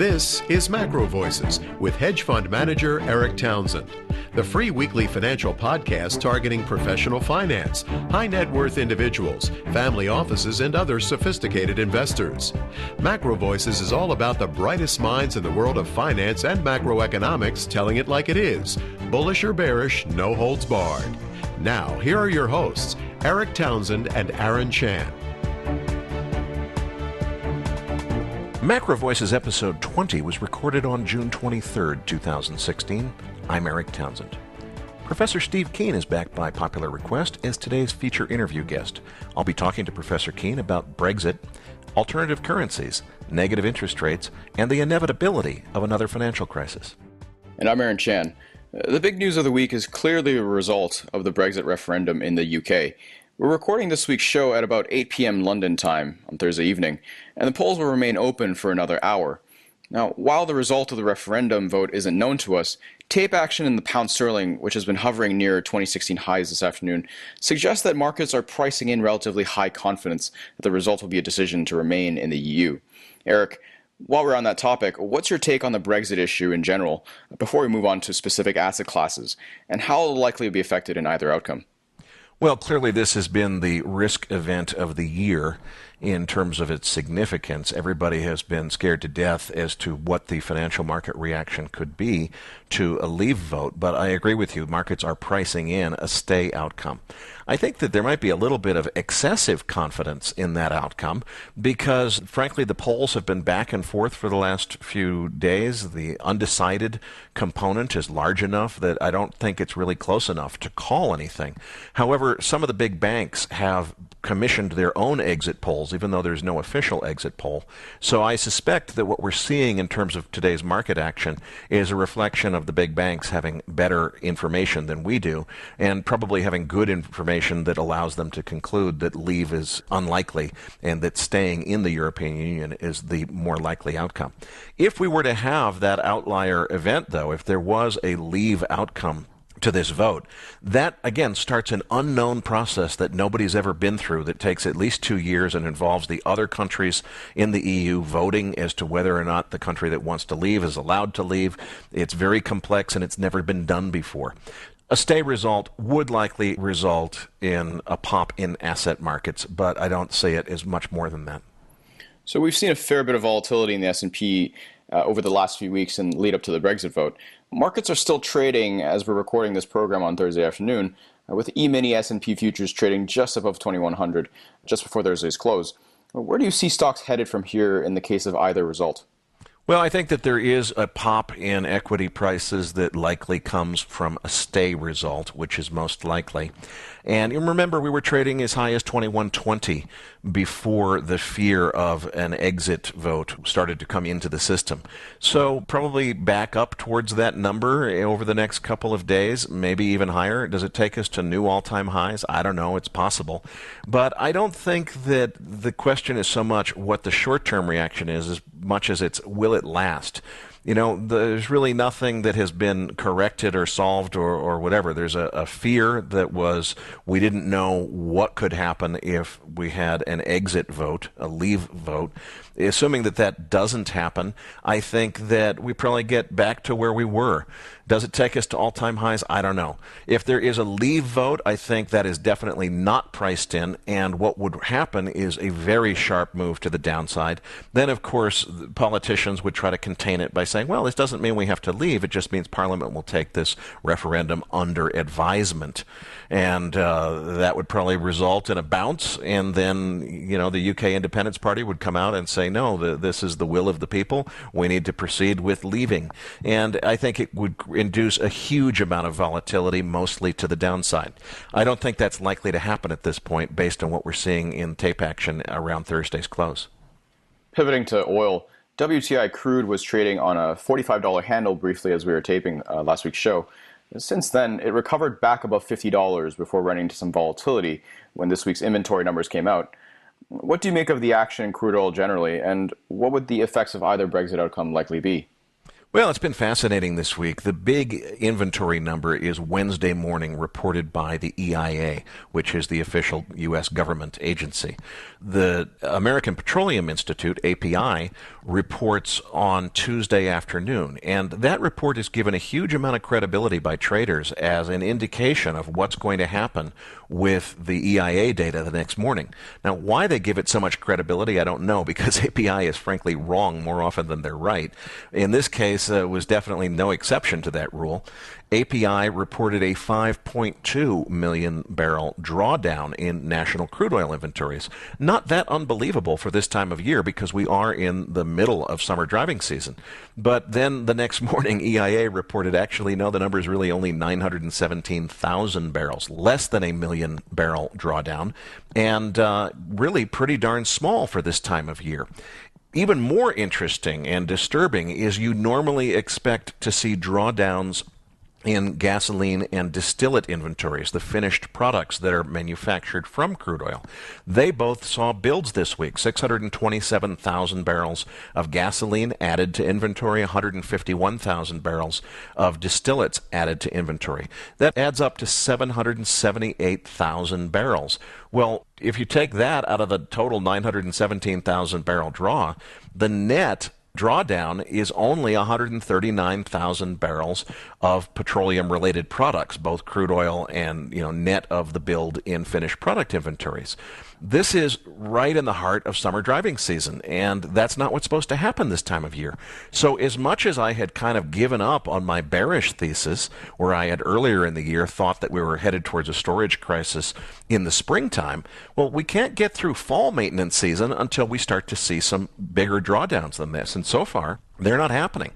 This is MacroVoices with hedge fund manager Erik Townsend, the free weekly financial podcast targeting professional finance, high net worth individuals, family offices, and other sophisticated investors. MacroVoices is all about the brightest minds in the world of finance and macroeconomics telling it like it is, bullish or bearish, no holds barred. Now, here are your hosts, Erik Townsend and Aaron Chan. MacroVoices episode 20 was recorded on June 23, 2016. I'm Erik Townsend. Professor Steve Keen is back by popular request as today's feature interview guest. I'll be talking to Professor Keen about Brexit, alternative currencies, negative interest rates, and the inevitability of another financial crisis. And I'm Aaron Chan. The big news of the week is clearly a result of the Brexit referendum in the UK. We're recording this week's show at about 8 p.m. London time on Thursday evening, and the polls will remain open for another hour. Now, while the result of the referendum vote isn't known to us, tape action in the pound sterling, which has been hovering near 2016 highs this afternoon, suggests that markets are pricing in relatively high confidence that the result will be a decision to remain in the EU. Erik, while we're on that topic, what's your take on the Brexit issue in general before we move on to specific asset classes, and how will it likely be affected in either outcome? Well, clearly this has been the risk event of the year in terms of its significance. Everybody has been scared to death as to what the financial market reaction could be to a leave vote, but I agree with you, markets are pricing in a stay outcome. I think that there might be a little bit of excessive confidence in that outcome because, frankly, the polls have been back and forth for the last few days. The undecided component is large enough that I don't think it's really close enough to call anything. However, some of the big banks have commissioned their own exit polls, even though there's no official exit poll. So I suspect that what we're seeing in terms of today's market action is a reflection of the big banks having better information than we do, and probably having good information that allows them to conclude that leave is unlikely and that staying in the European Union is the more likely outcome. If we were to have that outlier event, though, if there was a leave outcome to this vote, that again starts an unknown process that nobody's ever been through that takes at least 2 years and involves the other countries in the EU voting as to whether or not the country that wants to leave is allowed to leave. It's very complex and it's never been done before. A stay result would likely result in a pop in asset markets, but I don't see it as much more than that. So we've seen a fair bit of volatility in the S&P over the last few weeks and lead up to the Brexit vote. Markets are still trading, as we're recording this program on Thursday afternoon, with E-mini S&P futures trading just above 2100 just before Thursday's close. Where do you see stocks headed from here in the case of either result? Well, I think that there is a pop in equity prices that likely comes from a stay result, which is most likely. And remember, we were trading as high as 2120 before the fear of an exit vote started to come into the system. So probably back up towards that number over the next couple of days, maybe even higher. Does it take us to new all-time highs? I don't know. It's possible. But I don't think that the question is so much what the short-term reaction is as much as it's will it last. You know, there's really nothing that has been corrected or solved or whatever. There's a fear that was we didn't know what could happen if we had an exit vote, a leave vote. Assuming that that doesn't happen, I think that we probably get back to where we were. Does it take us to all-time highs? I don't know. If there is a leave vote, I think that is definitely not priced in, and what would happen is a very sharp move to the downside. Then, of course, politicians would try to contain it by saying, well, this doesn't mean we have to leave. It just means Parliament will take this referendum under advisement. And that would probably result in a bounce, and then, you know, the UK Independence Party would come out and say, no, this is the will of the people. We need to proceed with leaving. And I think it would induce a huge amount of volatility, mostly to the downside. I don't think that's likely to happen at this point based on what we're seeing in tape action around Thursday's close. Pivoting to oil, WTI crude was trading on a $45 handle briefly as we were taping last week's show. Since then, it recovered back above $50 before running into some volatility when this week's inventory numbers came out. What do you make of the action in crude oil generally, and what would the effects of either Brexit outcome likely be? Well, it's been fascinating this week. The big inventory number is Wednesday morning, reported by the EIA, which is the official U.S. government agency. The American Petroleum Institute, API, reports on Tuesday afternoon, and that report is given a huge amount of credibility by traders as an indication of what's going to happen with the EIA data the next morning. Now, why they give it so much credibility, I don't know, because API is frankly wrong more often than they're right. In this case, was definitely no exception to that rule. API reported a 5.2 million barrel drawdown in national crude oil inventories. Not that unbelievable for this time of year because we are in the middle of summer driving season. But then the next morning, EIA reported actually, no, the number is really only 917,000 barrels, less than a million barrel drawdown, and really pretty darn small for this time of year. Even more interesting and disturbing is you normally expect to see drawdowns in gasoline and distillate inventories, the finished products that are manufactured from crude oil. They both saw builds this week, 627,000 barrels of gasoline added to inventory, 151,000 barrels of distillates added to inventory. That adds up to 778,000 barrels. Well, if you take that out of the total 917,000 barrel draw, the net drawdown is only 139,000 barrels of petroleum-related products, both crude oil and net of the build in finished product inventories. This is right in the heart of summer driving season, and that's not what's supposed to happen this time of year. So as much as I had kind of given up on my bearish thesis, where I had earlier in the year thought that we were headed towards a storage crisis in the springtime, well, we can't get through fall maintenance season until we start to see some bigger drawdowns than this, and so far, they're not happening.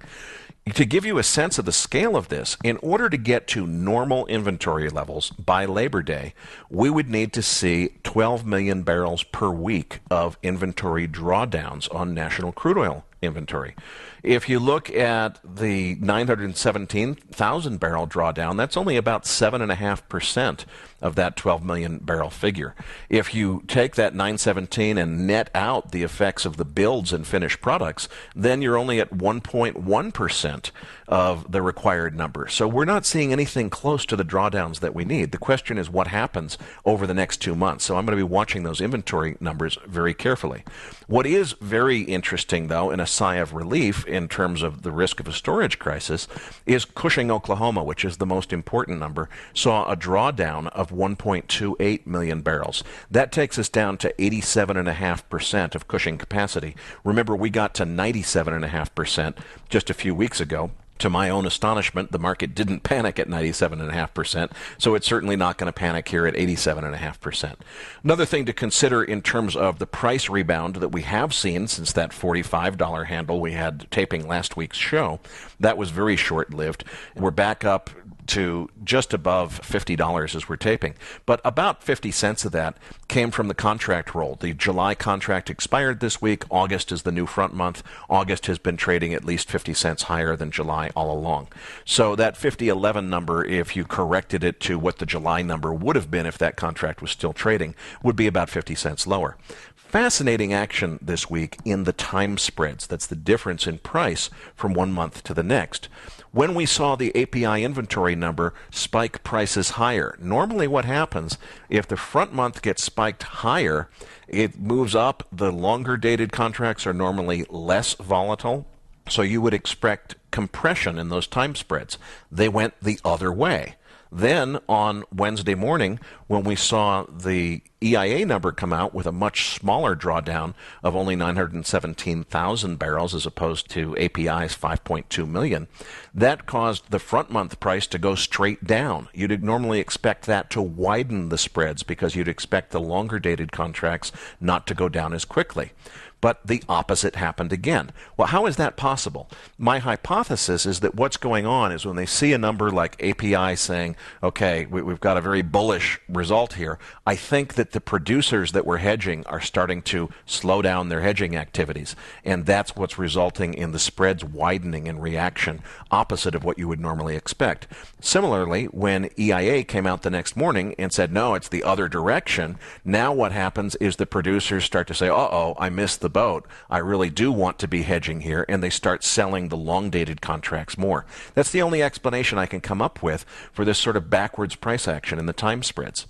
To give you a sense of the scale of this, in order to get to normal inventory levels by Labor Day, we would need to see 12 million barrels per week of inventory drawdowns on national crude oil inventory. If you look at the 917,000 barrel drawdown, that's only about 7.5% of that 12 million barrel figure. If you take that 917 and net out the effects of the builds and finished products, then you're only at 1.1% of the required number. So we're not seeing anything close to the drawdowns that we need. The question is what happens over the next 2 months. So I'm going to be watching those inventory numbers very carefully. What is very interesting, though, and a sigh of relief in terms of the risk of a storage crisis, is Cushing, Oklahoma, which is the most important number, saw a drawdown of 1.28 million barrels. That takes us down to 87.5% of Cushing capacity. Remember, we got to 97.5% just a few weeks ago. To my own astonishment, the market didn't panic at 97.5%, so it's certainly not going to panic here at 87.5%. Another thing to consider in terms of the price rebound that we have seen since that $45 handle we had taping last week's show, that was very short-lived. We're back up to just above $50 as we're taping. But about 50 cents of that came from the contract roll. The July contract expired this week. August is the new front month. August has been trading at least 50 cents higher than July all along. So that 50.11 number, if you corrected it to what the July number would have been if that contract was still trading, would be about 50 cents lower. Fascinating action this week in the time spreads. That's the difference in price from one month to the next. When we saw the API inventory number spike prices higher, normally what happens if the front month gets spiked higher, it moves up. The longer dated contracts are normally less volatile, so you would expect compression in those time spreads. They went the other way. Then on Wednesday morning, when we saw the EIA number come out with a much smaller drawdown of only 917,000 barrels as opposed to API's 5.2 million, that caused the front month price to go straight down. You'd normally expect that to widen the spreads because you'd expect the longer dated contracts not to go down as quickly. But the opposite happened again. Well, how is that possible? My hypothesis is that what's going on is when they see a number like API saying, okay, we've got a very bullish result here. I think that the producers that were hedging are starting to slow down their hedging activities, and that's what's resulting in the spreads widening in reaction, opposite of what you would normally expect. Similarly, when EIA came out the next morning and said, no, it's the other direction, now what happens is the producers start to say, uh-oh, I missed the boat. I really do want to be hedging here, and they start selling the long-dated contracts more. That's the only explanation I can come up with for this sort of backwards price action in the time spreads.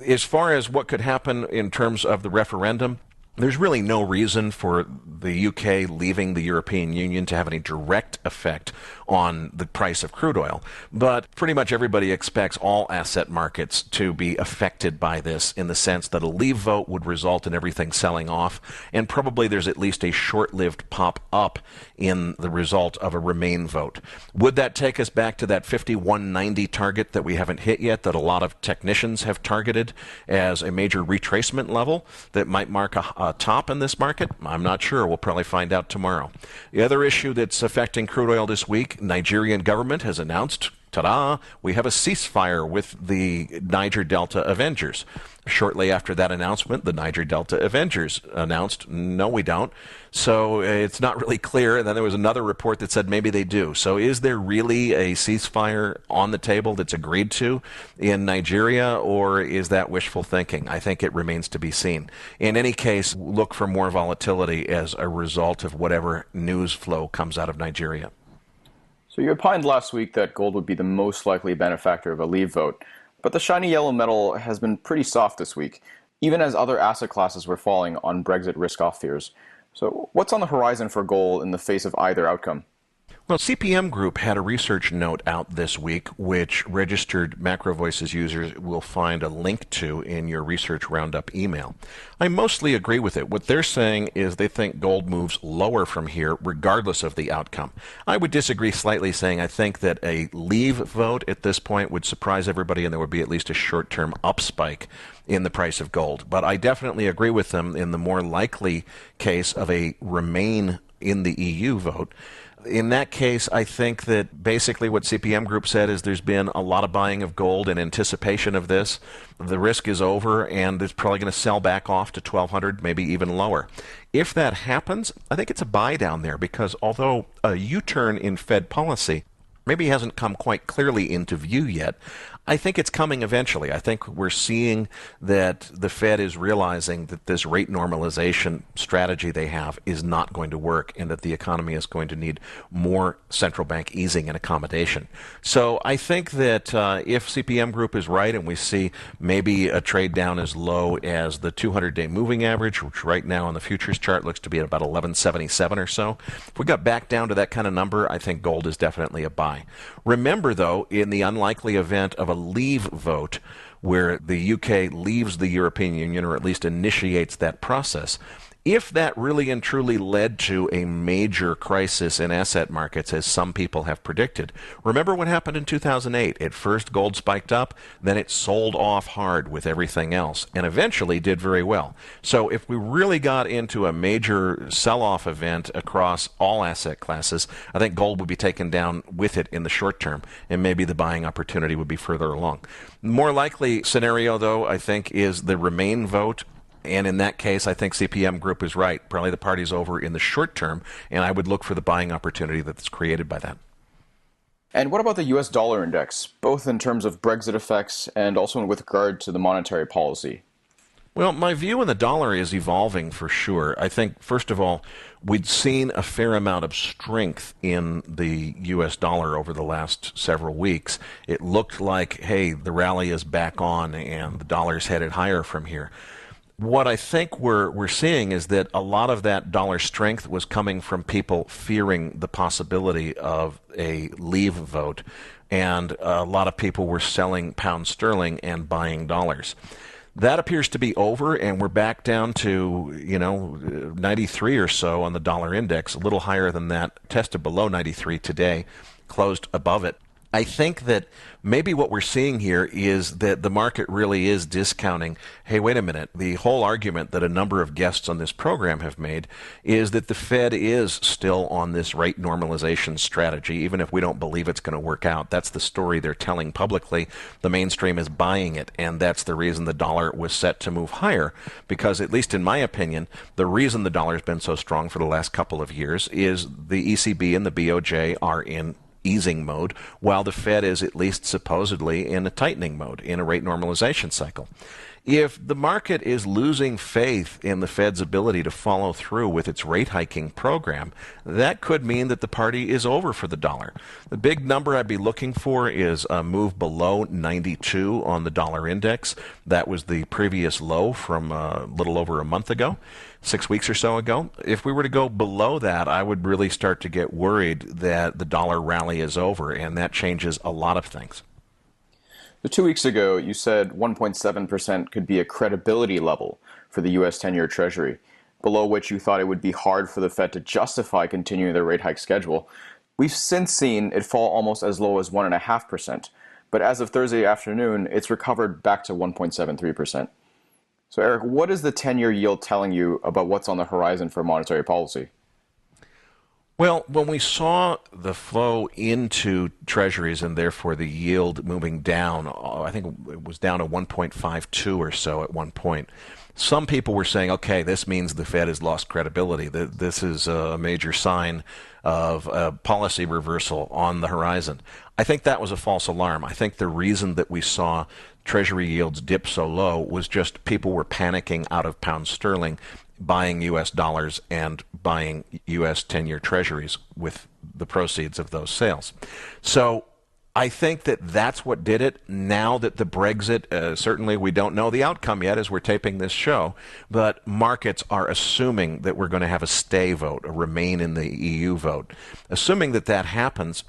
As far as what could happen in terms of the referendum, there's really no reason for the UK leaving the European Union to have any direct effect on the price of crude oil. But pretty much everybody expects all asset markets to be affected by this, in the sense that a leave vote would result in everything selling off, and probably there's at least a short-lived pop up in the result of a remain vote. Would that take us back to that 51.90 target that we haven't hit yet, that a lot of technicians have targeted as a major retracement level that might mark a top in this market? I'm not sure. We'll probably find out tomorrow. The other issue that's affecting crude oil this week, Nigerian government has announced, ta-da, we have a ceasefire with the Niger Delta Avengers. Shortly after that announcement, the Niger Delta Avengers announced, no, we don't. So it's not really clear. And then there was another report that said maybe they do. So is there really a ceasefire on the table that's agreed to in Nigeria, or is that wishful thinking? I think it remains to be seen. In any case, look for more volatility as a result of whatever news flow comes out of Nigeria. So you opined last week that gold would be the most likely benefactor of a leave vote, but the shiny yellow metal has been pretty soft this week, even as other asset classes were falling on Brexit risk-off fears. So what's on the horizon for gold in the face of either outcome? Well, CPM Group had a research note out this week, which registered MacroVoices users will find a link to in your Research Roundup email. I mostly agree with it. What they're saying is they think gold moves lower from here, regardless of the outcome. I would disagree slightly, saying I think that a leave vote at this point would surprise everybody, and there would be at least a short-term up spike in the price of gold. But I definitely agree with them in the more likely case of a remain in the EU vote. In that case, I think that basically what CPM Group said is there's been a lot of buying of gold in anticipation of this. The risk is over, and it's probably going to sell back off to 1,200, maybe even lower. If that happens, I think it's a buy down there, because although a U-turn in Fed policy maybe hasn't come quite clearly into view yet, I think it's coming eventually. I think we're seeing that the Fed is realizing that this rate normalization strategy they have is not going to work, and that the economy is going to need more central bank easing and accommodation. So I think that if CPM Group is right and we see maybe a trade down as low as the 200-day moving average, which right now on the futures chart looks to be at about 1177 or so, if we got back down to that kind of number, I think gold is definitely a buy. Remember, though, in the unlikely event of a leave vote where the UK leaves the European Union, or at least initiates that process, if that really and truly led to a major crisis in asset markets, as some people have predicted, remember what happened in 2008. At first, gold spiked up, then it sold off hard with everything else, and eventually did very well. So if we really got into a major sell-off event across all asset classes, I think gold would be taken down with it in the short term, and maybe the buying opportunity would be further along. More likely scenario, though, I think, is the remain vote. And in that case, I think CPM Group is right. Probably the party's over in the short term, and I would look for the buying opportunity that's created by that. And what about the US dollar index, both in terms of Brexit effects and also with regard to the monetary policy? Well, my view on the dollar is evolving for sure. I think, first of all, we'd seen a fair amount of strength in the U.S. dollar over the last several weeks. It looked like, hey, the rally is back on and the dollar's headed higher from here. What I think we're seeing is that a lot of that dollar strength was coming from people fearing the possibility of a leave vote, and a lot of people were selling pound sterling and buying dollars. That appears to be over, and we're back down to, 93 or so on the dollar index, a little higher than that, tested below 93 today, closed above it. I think that maybe what we're seeing here is that the market really is discounting, hey, wait a minute, the whole argument that a number of guests on this program have made is that the Fed is still on this rate normalization strategy, even if we don't believe it's going to work out. That's the story they're telling publicly. The mainstream is buying it, and that's the reason the dollar was set to move higher, because at least in my opinion, the reason the dollar has been so strong for the last couple of years is the ECB and the BOJ are in easing mode, while the Fed is at least supposedly in a tightening mode, in a rate normalization cycle. If the market is losing faith in the Fed's ability to follow through with its rate hiking program, that could mean that the party is over for the dollar. The big number I'd be looking for is a move below 92 on the dollar index. That was the previous low from a little over a month ago, 6 weeks or so ago. If we were to go below that, I would really start to get worried that the dollar rally is over, and that changes a lot of things. So 2 weeks ago, you said 1.7% could be a credibility level for the U.S. 10-year Treasury, below which you thought it would be hard for the Fed to justify continuing their rate hike schedule. We've since seen it fall almost as low as 1.5%, but as of Thursday afternoon, it's recovered back to 1.73%. So Erik, what is the 10-year yield telling you about what's on the horizon for monetary policy? Well, when we saw the flow into treasuries and therefore the yield moving down, I think it was down to 1.52 or so at one point, some people were saying, okay, this means the Fed has lost credibility. This is a major sign of a policy reversal on the horizon. I think that was a false alarm. I think the reason that we saw Treasury yields dip so low was just people were panicking out of pound sterling, buying U.S. dollars and buying U.S. 10-year treasuries with the proceeds of those sales. So I think that that's what did it. Now that the Brexit, certainly we don't know the outcome yet as we're taping this show, but markets are assuming that we're going to have a stay vote, a remain in the EU vote. Assuming that that happens,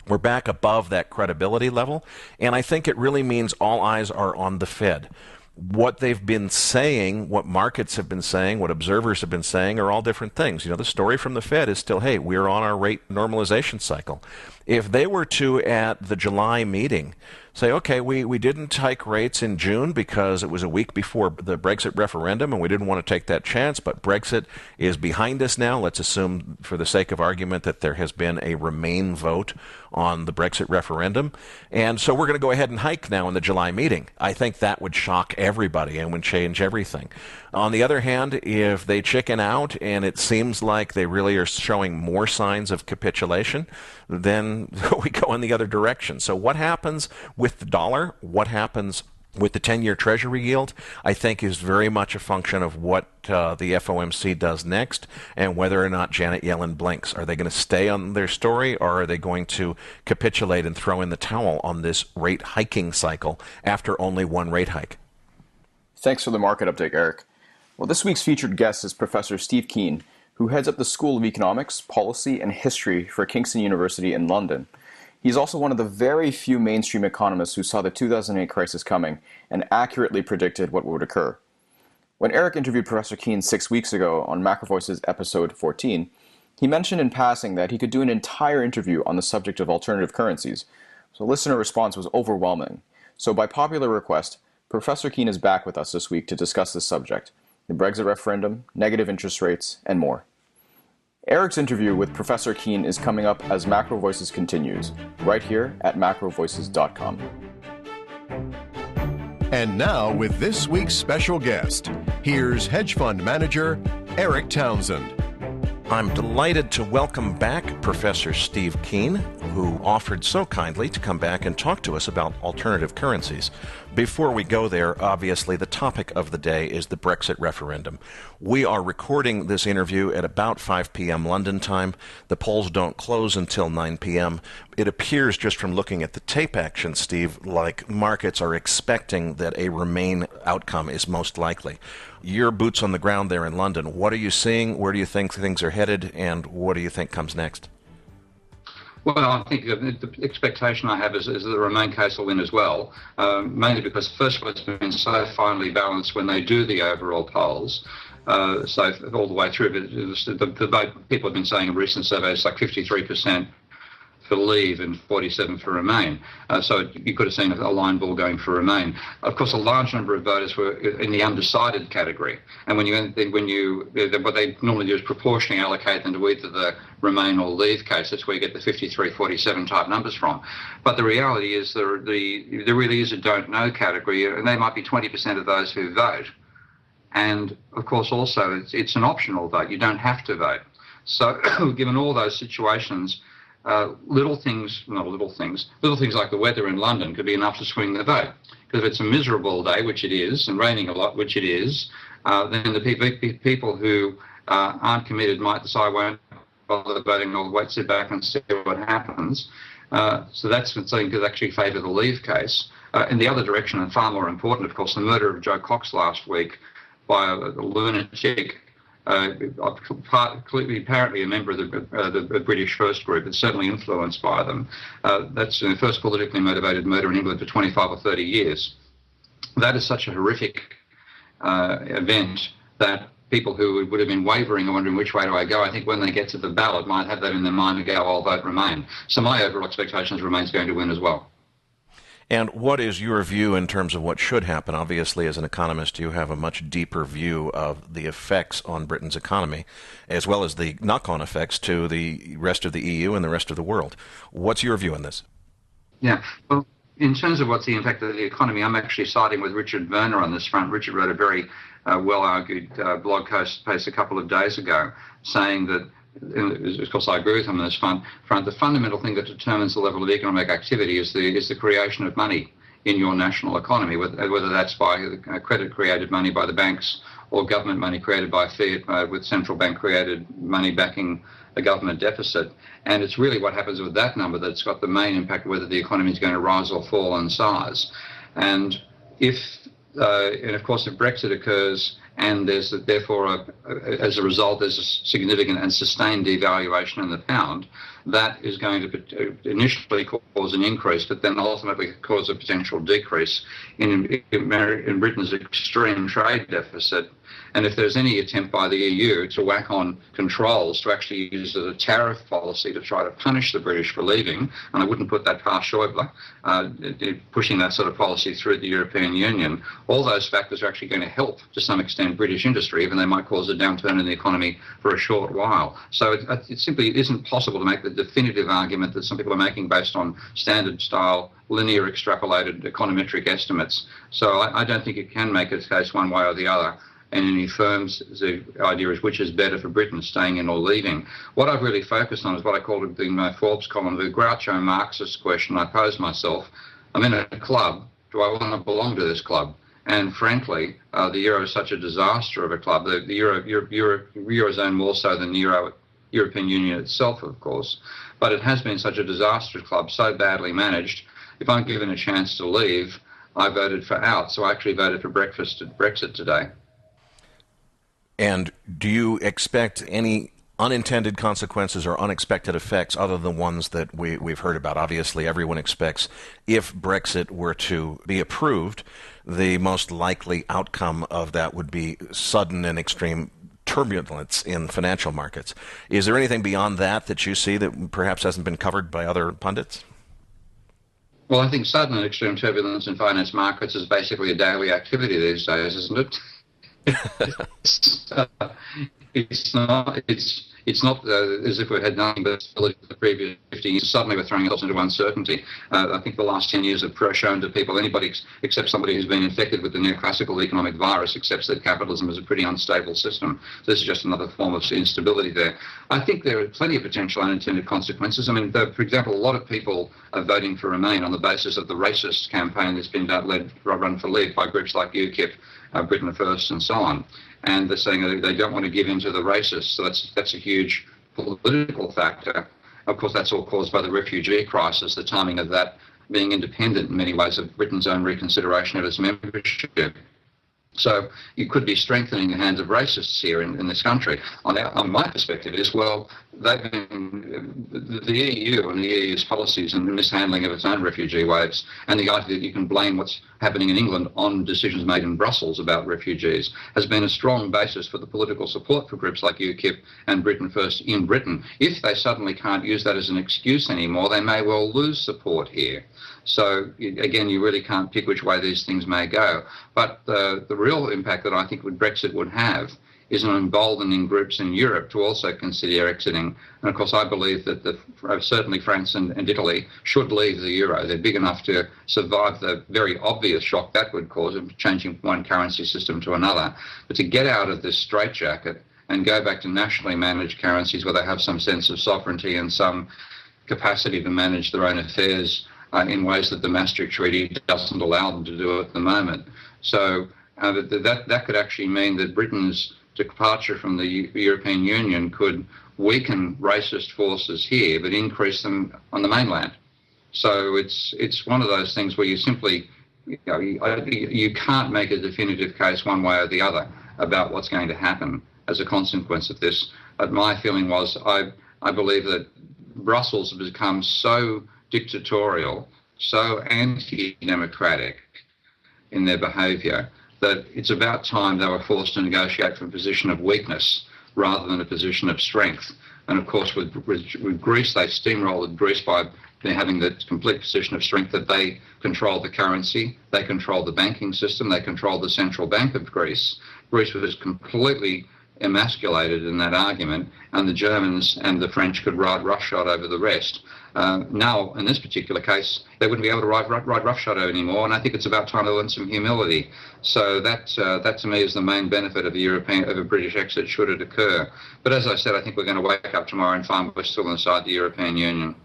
we're back above that credibility level, and I think it really means all eyes are on the Fed. What they've been saying, what markets have been saying, what observers have been saying are all different things. You know, the story from the Fed is still, hey, we're on our rate normalization cycle. If they were to, at the July meeting, say, okay, we didn't hike rates in June because it was a week before the Brexit referendum and we didn't want to take that chance, but Brexit is behind us now. Let's assume, for the sake of argument, that there has been a remain vote on the Brexit referendum. And so we're going to go ahead and hike now in the July meeting. I think that would shock everybody and would change everything. On the other hand, if they chicken out and it seems like they really are showing more signs of capitulation, then we go in the other direction. So what happens with the dollar, what happens with the 10-year Treasury yield, I think is very much a function of what the FOMC does next and whether or not Janet Yellen blinks. Are they going to stay on their story, or are they going to capitulate and throw in the towel on this rate hiking cycle after only one rate hike? Thanks for the market update, Erik. Well, this week's featured guest is Professor Steve Keen, who heads up the School of Economics, Policy, and History for Kingston University in London. He's also one of the very few mainstream economists who saw the 2008 crisis coming and accurately predicted what would occur. When Erik interviewed Professor Keen 6 weeks ago on MacroVoices episode 14, he mentioned in passing that he could do an entire interview on the subject of alternative currencies, so listener response was overwhelming. So by popular request, Professor Keen is back with us this week to discuss this subject, the Brexit referendum, negative interest rates, and more. Erik's interview with Professor Keen is coming up as MacroVoices continues, right here at macrovoices.com. And now, with this week's special guest, here's hedge fund manager Erik Townsend. I'm delighted to welcome back Professor Steve Keen, who offered so kindly to come back and talk to us about alternative currencies. Before we go there, obviously the topic of the day is the Brexit referendum. We are recording this interview at about 5 p.m. London time. The polls don't close until 9 p.m. It appears, just from looking at the tape action, Steve, like markets are expecting that a Remain outcome is most likely. Your boots on the ground there in London, what are you seeing? Where do you think things are headed? And what do you think comes next? Well, I think the expectation I have is that the Remain case will win as well, mainly because first of all, it's been so finely balanced when they do the overall polls. So all the way through, the people have been saying in recent surveys like 53% for Leave and 47 for Remain. So you could have seen a line ball going for Remain. Of course, a large number of voters were in the undecided category. And what they normally do is proportionally allocate them to either the Remain or Leave case. That's where you get the 53-47 type numbers from. But the reality is there really is a don't know category, and they might be 20% of those who vote. And of course, also it's an optional vote. You don't have to vote. So given all those situations, little things like the weather in London could be enough to swing the vote. Because if it's a miserable day, which it is, and raining a lot, which it is, then the people who aren't committed might decide I won't bother voting, or wait, sit back and see what happens. So that's something that could actually favour the Leave case. In the other direction, and far more important, of course, the murder of Joe Cox last week by a lunatic, apparently a member of the British First Group, and certainly influenced by them. That's the first politically motivated murder in England for 25 or 30 years. That is such a horrific event that people who would have been wavering and wondering which way do I go, I think when they get to the ballot might have that in their mind and go, I'll vote Remain. So my overall expectation is Remain's going to win as well. And what is your view in terms of what should happen? Obviously, as an economist, you have a much deeper view of the effects on Britain's economy, as well as the knock-on effects to the rest of the EU and the rest of the world. What's your view on this? Yeah, well, in terms of what's the impact of the economy, I'm actually siding with Richard Werner on this front. Richard wrote a very well-argued blog post a couple of days ago saying that, and of course I agree with him on this front, the fundamental thing that determines the level of economic activity is the creation of money in your national economy, whether that's by credit-created money by the banks or government money created by fiat with central bank-created money backing a government deficit. And it's really what happens with that number that's got the main impact of whether the economy is going to rise or fall in size. And of course, if Brexit occurs and there's therefore, as a result, there's a significant and sustained devaluation in the pound, that is going to initially cause an increase, but then ultimately cause a potential decrease in Britain's extreme trade deficit. And if there's any attempt by the EU to whack on controls, to actually use a tariff policy to try to punish the British for leaving, and I wouldn't put that past Schäuble, pushing that sort of policy through the European Union, all those factors are actually going to help, to some extent, British industry, even they might cause a downturn in the economy for a short while. So it simply isn't possible to make the definitive argument that some people are making based on standard-style, linear extrapolated econometric estimates. So I don't think it can make its case one way or the other. And any firms, the idea is which is better for Britain, staying in or leaving. What I've really focused on is what I called in my Forbes column, the Groucho Marxist question I posed myself. I'm in a club. Do I want to belong to this club? And frankly, the euro is such a disaster of a club. The Eurozone more so than the European Union itself, of course. But it has been such a disastrous club, so badly managed. If I'm given a chance to leave, I voted for out. So I actually voted for Brexit today. And do you expect any unintended consequences or unexpected effects other than ones that we've heard about? Obviously, everyone expects if Brexit were to be approved, the most likely outcome of that would be sudden and extreme turbulence in financial markets. Is there anything beyond that you see that perhaps hasn't been covered by other pundits? Well, I think sudden and extreme turbulence in finance markets is basically a daily activity these days, isn't it? It's not as if we had nothing but stability for the previous 50 years. Suddenly we're throwing ourselves into uncertainty. I think the last 10 years have shown to people, anybody except somebody who's been infected with the neoclassical economic virus accepts that capitalism is a pretty unstable system. So this is just another form of instability there. I think there are plenty of potential unintended consequences. I mean, for example, a lot of people are voting for Remain on the basis of the racist campaign that's been run for Leave by groups like UKIP, Britain First and so on. And they're saying that they don't want to give in to the racists. So that's a huge political factor. Of course, that's all caused by the refugee crisis, the timing of that being independent in many ways of Britain's own reconsideration of its membership. So you could be strengthening the hands of racists here in this country. On my perspective is, well, they've been, the EU and the EU's policies and the mishandling of its own refugee waves, and the idea that you can blame what's happening in England on decisions made in Brussels about refugees, has been a strong basis for the political support for groups like UKIP and Britain First in Britain. If they suddenly can't use that as an excuse anymore, they may well lose support here. So again, you really can't pick which way these things may go. But the real impact that I think Brexit would have is an emboldening groups in Europe to also consider exiting. And of course, I believe that certainly France and Italy should leave the euro. They're big enough to survive the very obvious shock that would cause of changing one currency system to another. But to get out of this straitjacket and go back to nationally managed currencies where they have some sense of sovereignty and some capacity to manage their own affairs in ways that the Maastricht Treaty doesn't allow them to do at the moment. So that could actually mean that Britain's departure from the European Union could weaken racist forces here, but increase them on the mainland. So it's one of those things where you simply, you can't make a definitive case one way or the other about what's going to happen as a consequence of this. But my feeling was, I believe that Brussels has become so dictatorial, so anti-democratic in their behaviour, that it's about time they were forced to negotiate from a position of weakness rather than a position of strength. And of course, with Greece, they steamrolled Greece by having the complete position of strength that they control the currency, they control the banking system, they control the central bank of Greece. Greece was completely emasculated in that argument, and the Germans and the French could ride roughshod over the rest. Now, in this particular case, they wouldn't be able to ride roughshod anymore, and I think it's about time they learn some humility. So that to me is the main benefit of a British exit should it occur. But as I said, I think we're going to wake up tomorrow and find we're still inside the European Union.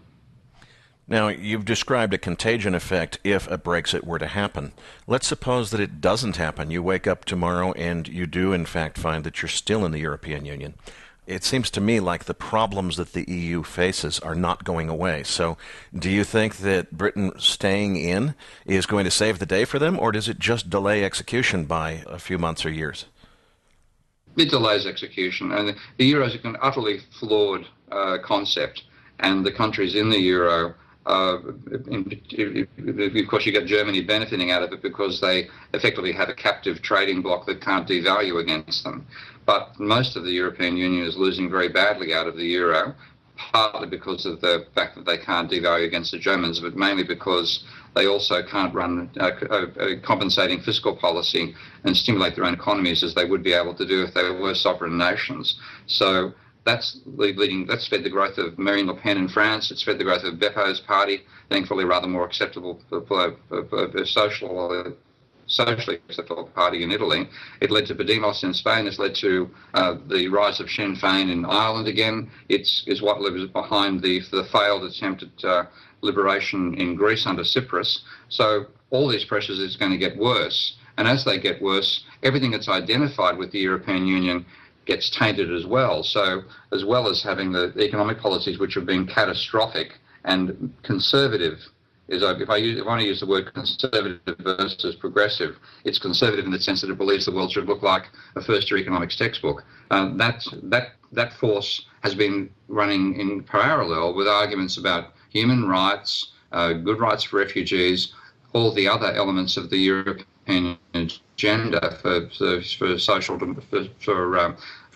Now, you've described a contagion effect if a Brexit were to happen. Let's suppose that it doesn't happen. You wake up tomorrow and you do, in fact, find that you're still in the European Union. It seems to me like the problems that the EU faces are not going away. So do you think that Britain staying in is going to save the day for them, or does it just delay execution by a few months or years? It delays execution, and the euro is an utterly flawed concept, and the countries in the euro, of course, you get Germany benefiting out of it because they effectively have a captive trading bloc that can't devalue against them. But most of the European Union is losing very badly out of the euro, partly because of the fact that they can't devalue against the Germans, but mainly because they also can't run a compensating fiscal policy and stimulate their own economies as they would be able to do if they were sovereign nations. So that's fed the growth of Marine Le Pen in France. It's fed the growth of Beppo's party, thankfully rather more acceptable for socially acceptable party in Italy. It led to Podemos in Spain. It's led to the rise of Sinn Féin in Ireland again. It's what lives behind the failed attempt at liberation in Greece under Cyprus. So all these pressures is going to get worse. And as they get worse, everything that's identified with the European Union gets tainted as well. So as well as having the economic policies which have been catastrophic and conservative, if I want to use the word conservative versus progressive, it's conservative in the sense that it believes the world should look like a first-year economics textbook. That force has been running in parallel with arguments about human rights, good rights for refugees, all the other elements of the European agenda for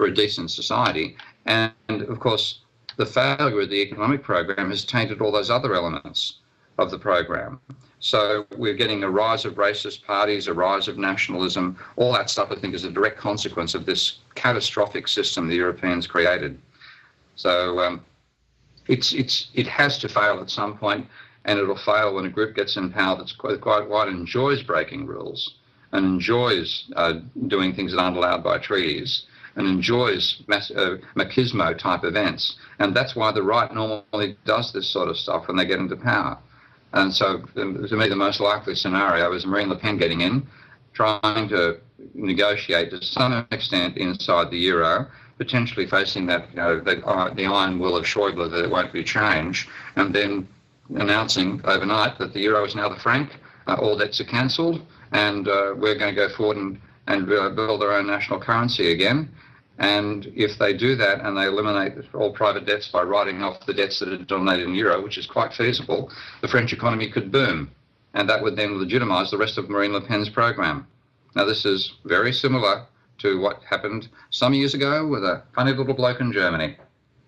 a decent society. And of course, the failure of the economic program has tainted all those other elements of the program. So we're getting a rise of racist parties, a rise of nationalism. All that stuff, I think, is a direct consequence of this catastrophic system the Europeans created. So it has to fail at some point, and it'll fail when a group gets in power that's quite enjoys breaking rules and enjoys doing things that aren't allowed by treaties and enjoys machismo type events. And that's why the right normally does this sort of stuff when they get into power. And so, to me, the most likely scenario is Marine Le Pen getting in, trying to negotiate to some extent inside the euro, potentially facing that, the iron will of Schäuble that it won't be changed, and then announcing overnight that the euro is now the franc, all debts are cancelled, and we're going to go forward and build their own national currency again. And if they do that and they eliminate all private debts by writing off the debts that are denominated in euro, which is quite feasible, the French economy could boom. And that would then legitimise the rest of Marine Le Pen's program. Now, this is very similar to what happened some years ago with a funny little bloke in Germany,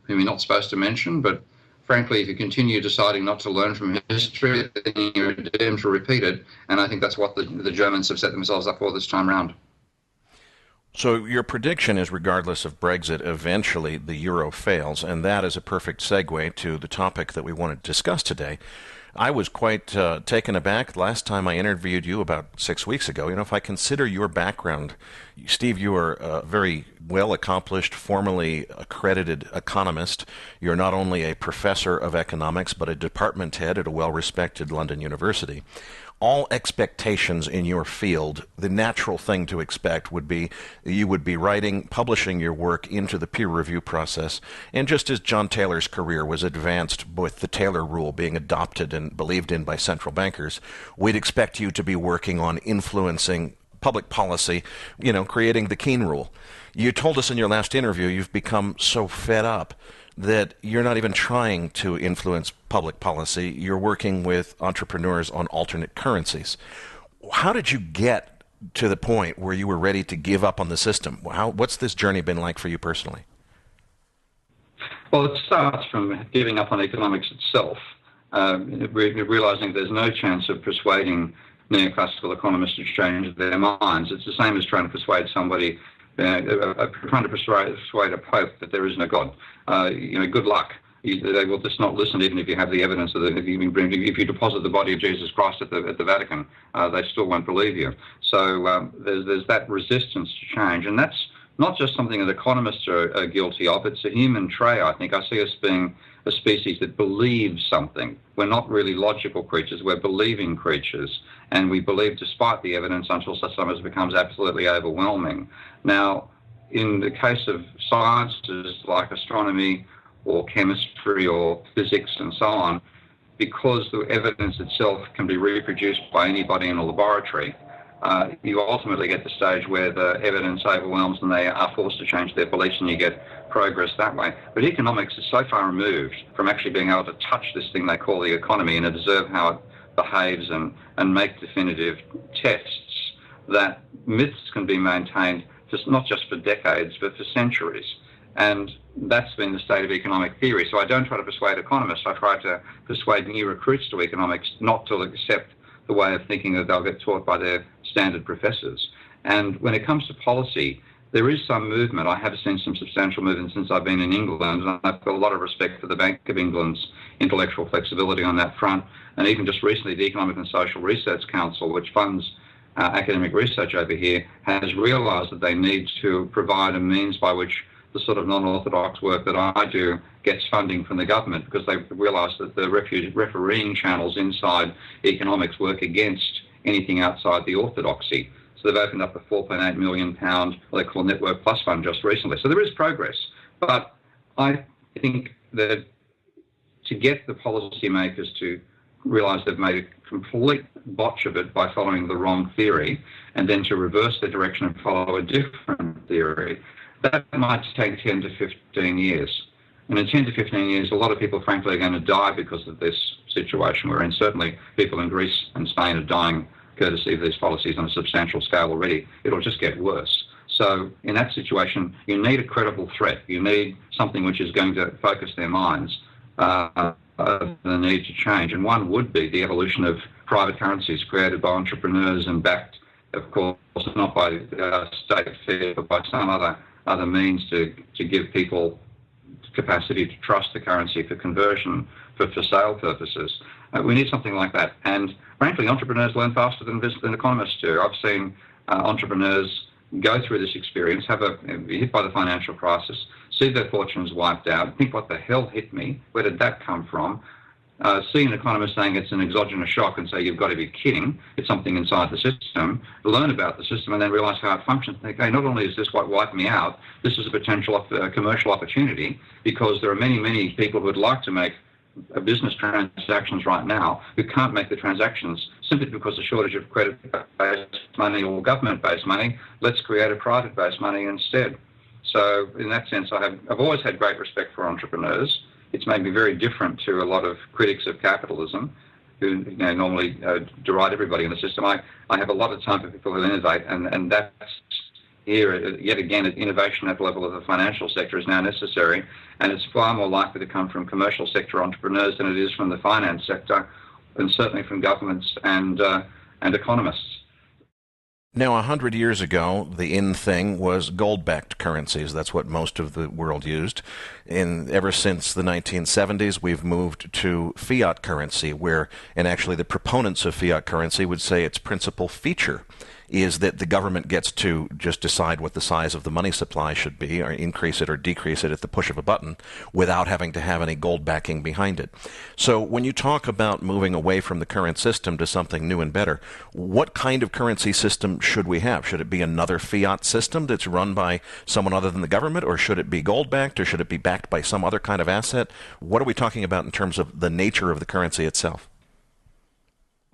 whom you're not supposed to mention, but frankly, if you continue deciding not to learn from history, then you're doomed to repeat it. And I think that's what the Germans have set themselves up for this time round. So your prediction is, regardless of Brexit, eventually the euro fails, and that is a perfect segue to the topic that we want to discuss today. I was quite taken aback last time I interviewed you about 6 weeks ago. You know, if I consider your background, Steve, you are a very well-accomplished, formally accredited economist. You're not only a professor of economics, but a department head at a well-respected London university. All expectations in your field, the natural thing to expect would be you would be publishing your work into the peer review process. And just as John Taylor's career was advanced with the Taylor rule being adopted and believed in by central bankers, we'd expect you to be working on influencing public policy, creating the Keen rule. You told us in your last interview you've become so fed up that you're not even trying to influence public policy. You're working with entrepreneurs on alternate currencies. How did you get to the point where you were ready to give up on the system? What's this journey been like for you personally? Well, it starts from giving up on economics itself, realizing there's no chance of persuading neoclassical economists to change their minds. It's the same as trying to persuade somebody, trying to persuade a pope that there is no God. Good luck. They will just not listen, even if you have the evidence of it. If you deposit the body of Jesus Christ at the Vatican, they still won't believe you. So there's that resistance to change, and that's not just something that economists are guilty of. It's a human trait, I think. I see us being a species that believes something. We're not really logical creatures. We're believing creatures, and we believe despite the evidence until such time as it becomes absolutely overwhelming. Now, in the case of sciences like astronomy or chemistry or physics and so on, because the evidence itself can be reproduced by anybody in a laboratory, you ultimately get the stage where the evidence overwhelms and they are forced to change their beliefs, and you get progress that way. But economics is so far removed from actually being able to touch this thing they call the economy and observe how it behaves and make definitive tests, that myths can be maintained not just for decades, but for centuries. And that's been the state of economic theory. So I don't try to persuade economists. I try to persuade new recruits to economics not to accept the way of thinking that they'll get taught by their standard professors. And when it comes to policy, there is some movement. I have seen some substantial movement since I've been in England, and I've got a lot of respect for the Bank of England's intellectual flexibility on that front. And even just recently, the Economic and Social Research Council, which funds academic research over here, has realised that they need to provide a means by which the sort of non-orthodox work that I do gets funding from the government, because they realise that the refereeing channels inside economics work against anything outside the orthodoxy. So they've opened up a £4.8 million, what they call Network Plus fund, just recently. So there is progress. But I think that to get the policymakers to realise they've made a complete botch of it by following the wrong theory, and then to reverse their direction and follow a different theory, that might take 10 to 15 years. And in 10 to 15 years, a lot of people, frankly, are going to die because of this situation we're in. Certainly, people in Greece and Spain are dying courtesy of these policies on a substantial scale already. It'll just get worse. So in that situation, you need a credible threat. You need something which is going to focus their minds on the need to change. And one would be the evolution of private currencies created by entrepreneurs and backed, of course, not by state Fed, but by some other means to give people capacity to trust the currency for conversion, for sale purposes. We need something like that. And frankly, entrepreneurs learn faster than economists do. I've seen entrepreneurs go through this experience, be hit by the financial crisis, see their fortunes wiped out, think, what the hell hit me? Where did that come from? See an economist saying it's an exogenous shock and say, you've got to be kidding, it's something inside the system, learn about the system and then realise how it functions. Think, okay, not only is this what wiped me out, this is a potential commercial opportunity, because there are many, many people who would like to make business transactions right now who can't make the transactions simply because of shortage of credit-based money or government-based money, let's create a private-based money instead. So in that sense, I've always had great respect for entrepreneurs. It's made me very different to a lot of critics of capitalism who normally deride everybody in the system. I have a lot of time for people who innovate, and that's here, yet again, innovation at the level of the financial sector is now necessary, and it's far more likely to come from commercial sector entrepreneurs than it is from the finance sector, and certainly from governments and economists. Now, 100 years ago, the in thing was gold-backed currencies. That's what most of the world used. Ever since the 1970s, we've moved to fiat currency, and actually the proponents of fiat currency would say its principal feature is that the government gets to just decide what the size of the money supply should be, or increase it or decrease it at the push of a button, without having to have any gold backing behind it. So when you talk about moving away from the current system to something new and better, what kind of currency system should we have? Should it be another fiat system that's run by someone other than the government, or should it be gold backed, or should it be backed by some other kind of asset? What are we talking about in terms of the nature of the currency itself?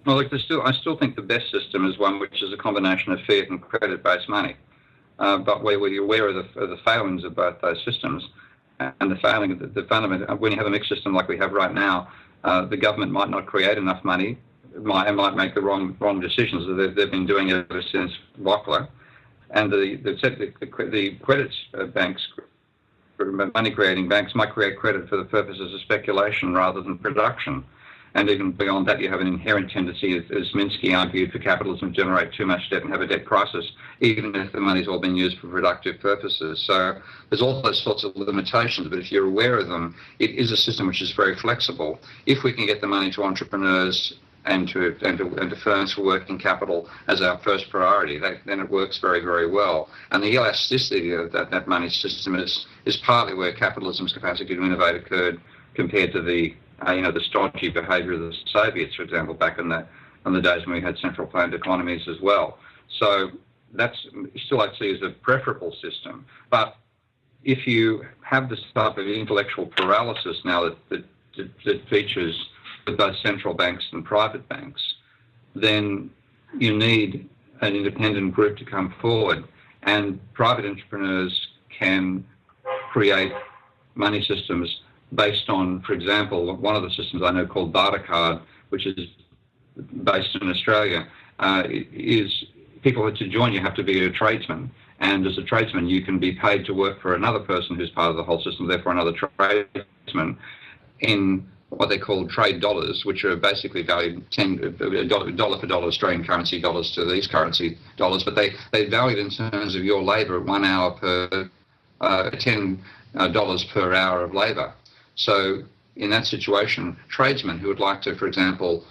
Well, I still think the best system is one which is a combination of fiat and credit-based money. But where we're aware of the failings of both those systems, and the fundamental, when you have a mixed system like we have right now, the government might not create enough money, might make the wrong decisions that they've been doing ever since Wackler, and the credit banks, money-creating banks, might create credit for the purposes of speculation rather than production. And even beyond that, you have an inherent tendency, as Minsky argued, for capitalism to generate too much debt and have a debt crisis, even if the money's all been used for productive purposes. So there's all those sorts of limitations, but if you're aware of them, it is a system which is very flexible. If we can get the money to entrepreneurs and to firms for working capital as our first priority, then it works very, very well. And the elasticity of that money system is partly where capitalism's capacity to innovate occurred compared to the stodgy behaviour of the Soviets, for example, back in the days when we had central planned economies as well. So that's still I'd see as a preferable system. But if you have this type of intellectual paralysis now that features with both central banks and private banks, then you need an independent group to come forward, and private entrepreneurs can create money systems based on, for example, one of the systems I know called Bartercard, which is based in Australia, is people to join you have to be a tradesman. And as a tradesman, you can be paid to work for another person who's part of the whole system, therefore another tradesman, in what they call trade dollars, which are basically valued dollar for dollar Australian currency dollars to these currency dollars, but they valued in terms of your labour, 1 hour per $10 per hour of labour. So in that situation, tradesmen who would like to, for example,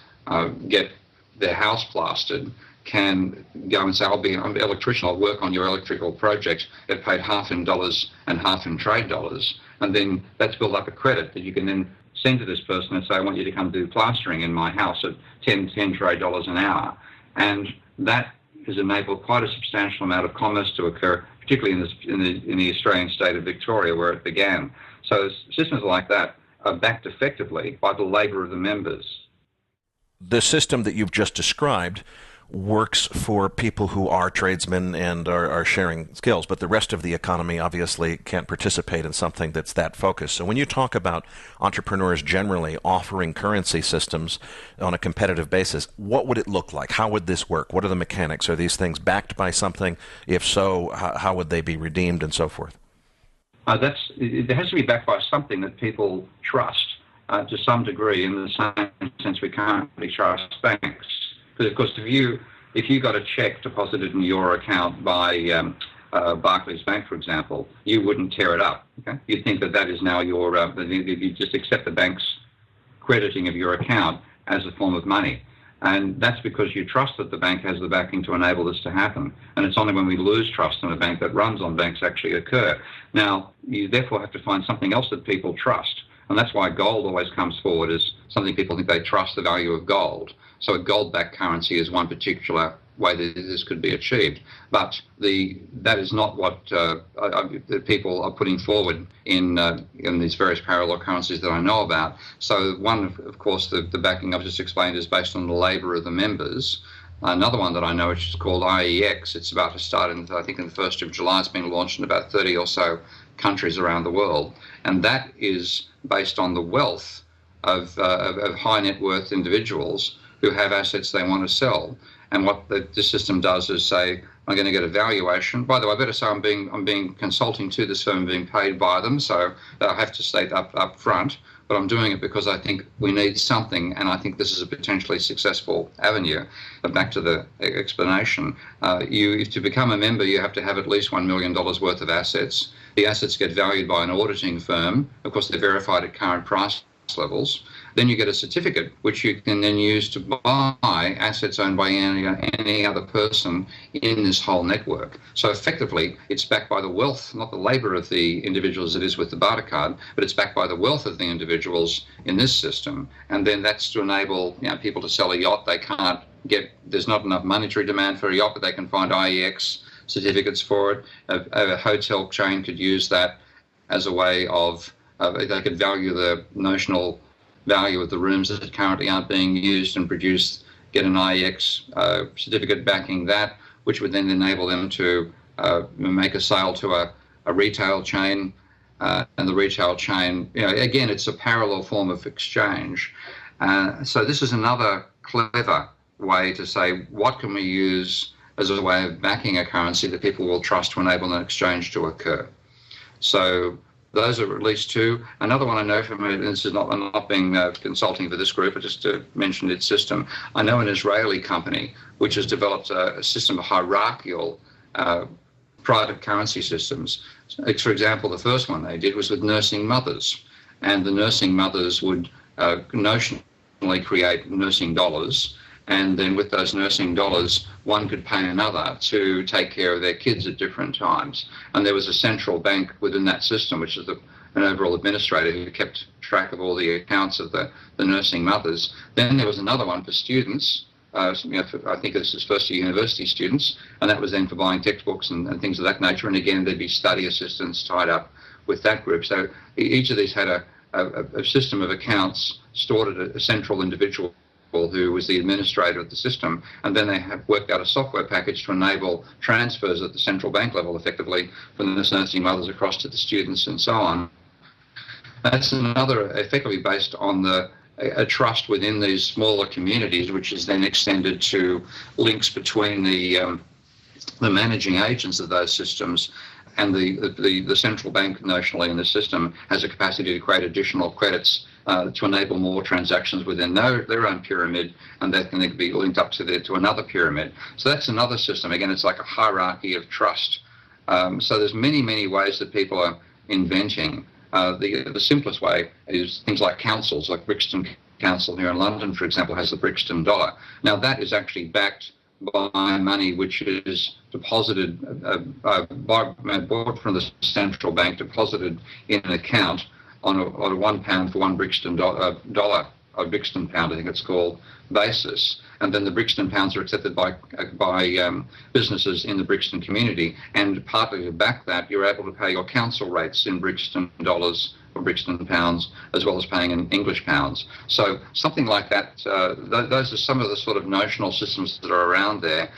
get their house plastered can go and say, I'm an electrician, I'll work on your electrical project, get paid half in dollars and half in trade dollars. And then that's built up a credit that you can then send to this person and say, I want you to come do plastering in my house at 10 trade dollars an hour. And that has enabled quite a substantial amount of commerce to occur, particularly in the Australian state of Victoria, where it began. So systems like that are backed effectively by the labour of the members. The system that you've just described works for people who are tradesmen and are sharing skills, but the rest of the economy obviously can't participate in something that's that focused. So when you talk about entrepreneurs generally offering currency systems on a competitive basis, what would it look like? How would this work? What are the mechanics? Are these things backed by something? If so, how would they be redeemed and so forth? It has to be backed by something that people trust to some degree, in the same sense we can't really trust banks. Because of course, if you got a cheque deposited in your account by Barclays Bank, for example, you wouldn't tear it up. Okay? You'd think that is now your. You just accept the bank's crediting of your account as a form of money, and that's because you trust that the bank has the backing to enable this to happen. And it's only when we lose trust in a bank that runs on banks actually occur. Now, you therefore have to find something else that people trust, and that's why gold always comes forward as something people think they trust the value of gold. So a gold-backed currency is one particular way that this could be achieved. But that is not what the people are putting forward in these various parallel currencies that I know about. So one, of course, the backing I've just explained is based on the labour of the members. Another one that I know, which is called IEX, it's about to start, I think in the 1st of July. It's been launched in about 30 or so countries around the world. And that is based on the wealth of high net worth individuals who have assets they want to sell. And what the system does is say, I'm going to get a valuation. By the way, I better say I'm being consulting to this firm, being paid by them, so I have to state up front. But I'm doing it because I think we need something, and I think this is a potentially successful avenue. But back to the explanation, to become a member, you have to have at least $1 million worth of assets. The assets get valued by an auditing firm. Of course, they're verified at current price levels. Then you get a certificate, which you can then use to buy assets owned by any other person in this whole network. So effectively, it's backed by the wealth, not the labour of the individuals it is with the barter card, but it's backed by the wealth of the individuals in this system. And then that's to enable people to sell a yacht. They can't get, there's not enough monetary demand for a yacht, but they can find IEX certificates for it. A hotel chain could use that as a way of, they could value the notional value of the rooms that currently aren't being used and get an IEX certificate backing that, which would then enable them to make a sale to a retail chain, and the retail chain, again, it's a parallel form of exchange. So this is another clever way to say, what can we use as a way of backing a currency that people will trust to enable an exchange to occur? So those are at least two. Another one I know from, and this is not, I'm not being consulting for this group, but just to mention its system. I know an Israeli company which has developed a system of hierarchical private currency systems. For example, the first one they did was with nursing mothers, and the nursing mothers would notionally create nursing dollars, and then with those nursing dollars, one could pay another to take care of their kids at different times. And there was a central bank within that system, which is an overall administrator who kept track of all the accounts of the nursing mothers. Then there was another one for students. I think this is first-year university students, and that was then for buying textbooks and things of that nature. And again, there'd be study assistants tied up with that group. So each of these had a system of accounts stored at a central individual who was the administrator of the system, and then they have worked out a software package to enable transfers at the central bank level effectively from the nursing mothers across to the students and so on. That's another effectively based on a trust within these smaller communities, which is then extended to links between the managing agents of those systems, and the central bank notionally in the system has a capacity to create additional credits to enable more transactions within their own pyramid, and that can be linked up to another pyramid. So that's another system. Again, it's like a hierarchy of trust. So there's many ways that people are inventing. The simplest way is things like councils, like Brixton Council here in London, for example, has the Brixton dollar. Now that is actually backed by money which is deposited, bought from the central bank, deposited in an account on a £1 for one Brixton dollar, or Brixton pound, I think it's called, basis. And then the Brixton pounds are accepted by businesses in the Brixton community. And partly to back that, you're able to pay your council rates in Brixton dollars or Brixton pounds, as well as paying in English pounds. So something like that, those are some of the sort of notional systems that are around there.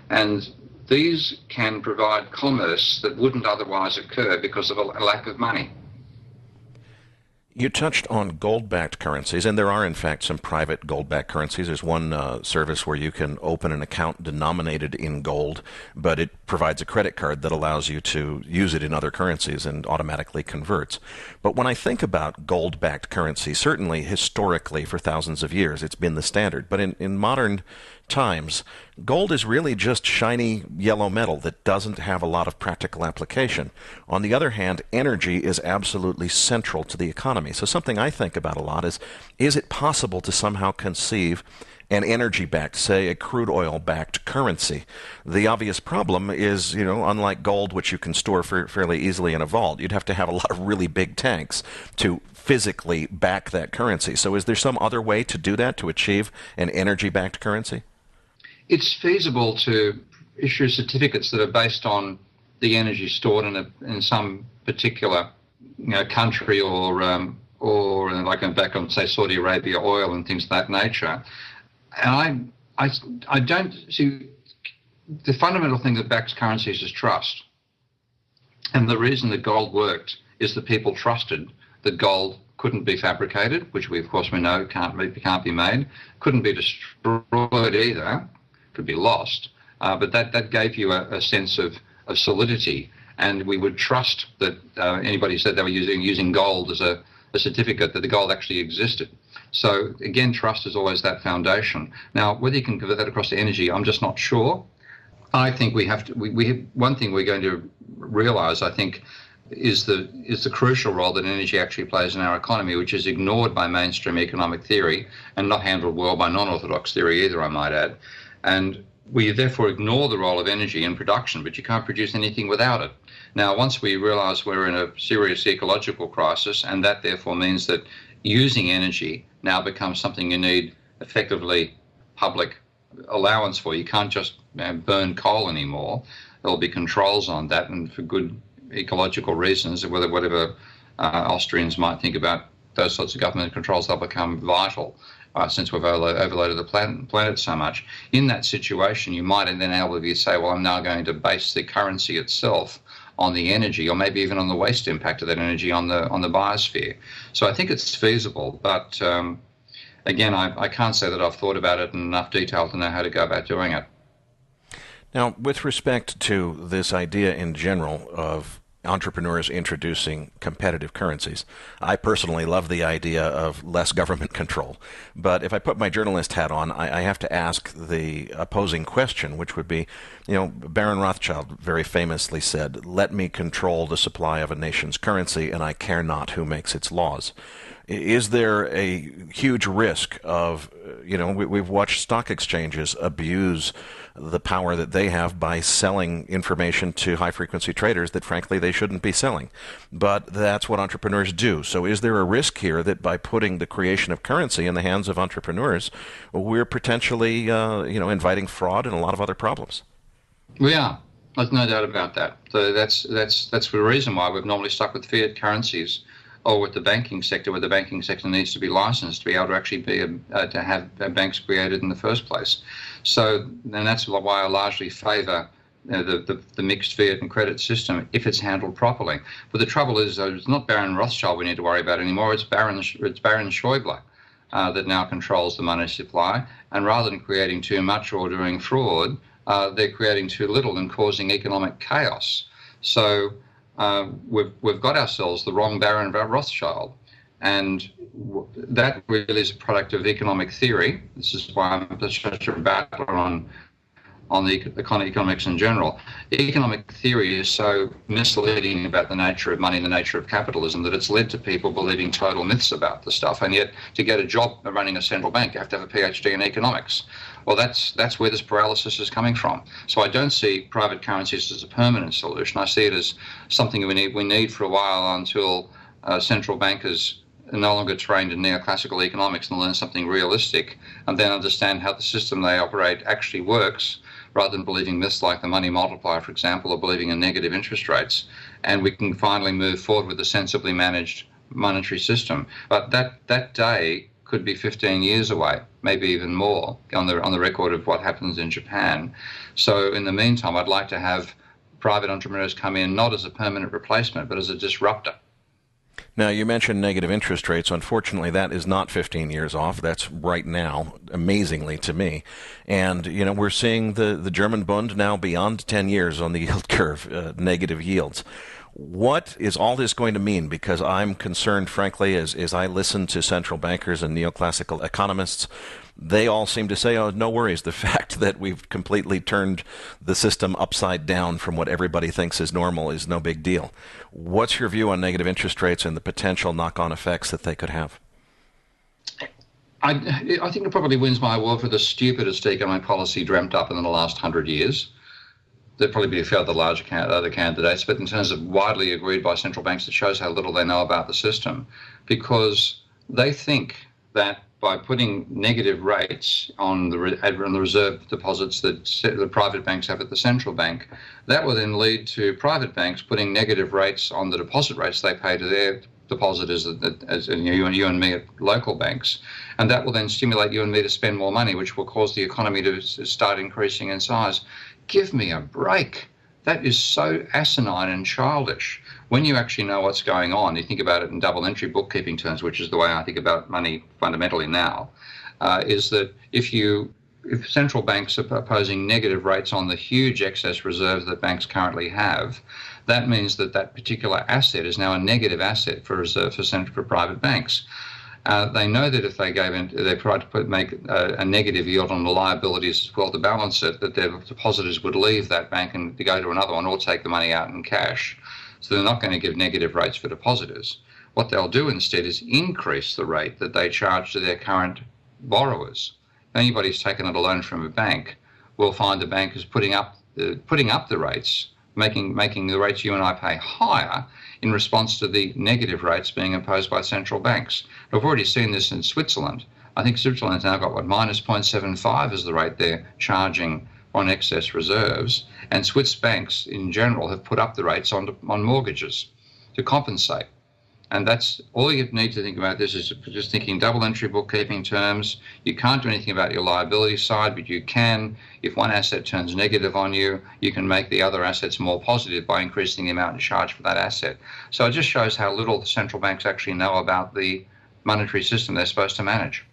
And these can provide commerce that wouldn't otherwise occur because of a lack of money. You touched on gold-backed currencies, and there are, in fact, some private gold-backed currencies. There's one service where you can open an account denominated in gold, but it provides a credit card that allows you to use it in other currencies and automatically converts. But when I think about gold-backed currency, certainly historically for thousands of years it's been the standard. But in modern times, gold is really just shiny yellow metal that doesn't have a lot of practical application. On the other hand, energy is absolutely central to the economy. So something I think about a lot is it possible to somehow conceive an energy-backed, say a crude oil-backed currency? The obvious problem is, unlike gold, which you can store fairly easily in a vault, you'd have to have a lot of really big tanks to physically back that currency. So is there some other way to do that, to achieve an energy-backed currency? it's feasible to issue certificates that are based on the energy stored in some particular country, or like back on, say, Saudi Arabia oil and things of that nature. And I don't see the fundamental thing that backs currencies is trust. And the reason that gold worked is that people trusted that gold couldn't be fabricated, which we know can't be made, couldn't be destroyed either, could be lost. But that gave you a sense of solidity, and we would trust that anybody said they were using gold as a certificate, that the gold actually existed. So again, trust is always that foundation. Now, whether you can convert that across to energy, I'm just not sure. I think we have to. One thing we're going to realise, I think, is the crucial role that energy actually plays in our economy, which is ignored by mainstream economic theory and not handled well by non-orthodox theory either, I might add. And we therefore ignore the role of energy in production, but you can't produce anything without it. Now, once we realise we're in a serious ecological crisis, and that therefore means that using energy now becomes something you need effectively public allowance for. You can't just burn coal anymore. There'll be controls on that, and for good ecological reasons, whatever Austrians might think about those sorts of government controls, they'll become vital since we've overloaded the planet so much. In that situation, you might then able to say, well, I'm now going to base the currency itself on the energy, or maybe even on the waste impact of that energy on the biosphere. So I think it's feasible, but again, I can't say that I've thought about it in enough detail to know how to go about doing it. Now, with respect to this idea in general of entrepreneurs introducing competitive currencies, I personally love the idea of less government control. But if I put my journalist hat on, I have to ask the opposing question, which would be, Baron Rothschild very famously said, "Let me control the supply of a nation's currency, and I care not who makes its laws." Is there a huge risk of, we've watched stock exchanges abuse the power that they have by selling information to high-frequency traders that, frankly, they shouldn't be selling. But that's what entrepreneurs do. So is there a risk here that by putting the creation of currency in the hands of entrepreneurs, we're potentially, inviting fraud and a lot of other problems? We are. There's no doubt about that. So that's the reason why we've normally stuck with fiat currencies, or with the banking sector, where the banking sector needs to be licensed to be able to actually to have banks created in the first place. So, and that's why I largely favour the mixed fiat and credit system if it's handled properly. But the trouble is, it's not Baron Rothschild we need to worry about anymore. It's Baron Schäuble that now controls the money supply. And rather than creating too much or doing fraud, they're creating too little and causing economic chaos. So we've got ourselves the wrong Baron Rothschild, and that really is a product of economic theory. This is why I'm such a battler on the economics in general. Economic theory is so misleading about the nature of money and the nature of capitalism that it's led to people believing total myths about the stuff. And yet, to get a job running a central bank, you have to have a PhD in economics. Well, that's where this paralysis is coming from. So I don't see private currencies as a permanent solution. I see it as something we need for a while until central bankers are no longer trained in neoclassical economics and learn something realistic, and then understand how the system they operate actually works, rather than believing myths like the money multiplier, for example, or believing in negative interest rates. And we can finally move forward with a sensibly managed monetary system. But that day could be 15 years away, maybe even more, on the record of what happens in Japan. So in the meantime, I'd like to have private entrepreneurs come in not as a permanent replacement, but as a disruptor. Now, you mentioned negative interest rates. Unfortunately, that is not 15 years off. That's right now, amazingly to me. And, we're seeing the German Bund now beyond 10 years on the yield curve, negative yields. What is all this going to mean? Because I'm concerned, frankly, as I listen to central bankers and neoclassical economists, they all seem to say, oh, no worries. The fact that we've completely turned the system upside down from what everybody thinks is normal is no big deal. What's your view on negative interest rates and the potential knock-on effects that they could have? I think it probably wins my award for the stupidest economic policy dreamt up in the last 100 years. There'd probably be a few other candidates, but in terms of widely agreed by central banks, it shows how little they know about the system, because they think that by putting negative rates on the reserve deposits that the private banks have at the central bank, that will then lead to private banks putting negative rates on the deposit rates they pay to their depositors, as you and me at local banks, and that will then stimulate you and me to spend more money, which will cause the economy to start increasing in size. Give me a break. That is so asinine and childish. When you actually know what's going on, you think about it in double entry bookkeeping terms, which is the way I think about money fundamentally now, is that if central banks are proposing negative rates on the huge excess reserves that banks currently have, that means that that particular asset is now a negative asset for reserve for private banks. They know that if they tried to make a negative yield on the liabilities as well to balance it, that their depositors would leave that bank and to go to another one or take the money out in cash. So they're not going to give negative rates for depositors. What they'll do instead is increase the rate that they charge to their current borrowers. If anybody's taken out a loan from a bank will find the bank is putting up the rates, making the rates you and I pay higher in response to the negative rates being imposed by central banks. We've already seen this in Switzerland. I think Switzerland's now got minus 0.75 is the rate they're charging on excess reserves, and Swiss banks in general have put up the rates on mortgages to compensate. And that's all you need to think about. This is just thinking double entry bookkeeping terms. You can't do anything about your liability side, but you can, if one asset turns negative on you, you can make the other assets more positive by increasing the amount you charge for that asset. So it just shows how little the central banks actually know about the monetary system they're supposed to manage.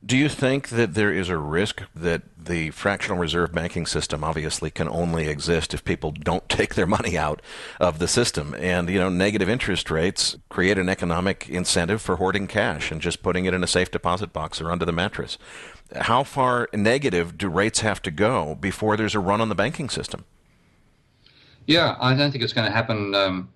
Do you think that there is a risk that the fractional reserve banking system obviously can only exist if people don't take their money out of the system? And, negative interest rates create an economic incentive for hoarding cash and just putting it in a safe deposit box or under the mattress. How far negative do rates have to go before there's a run on the banking system? Yeah, I don't think it's going to happen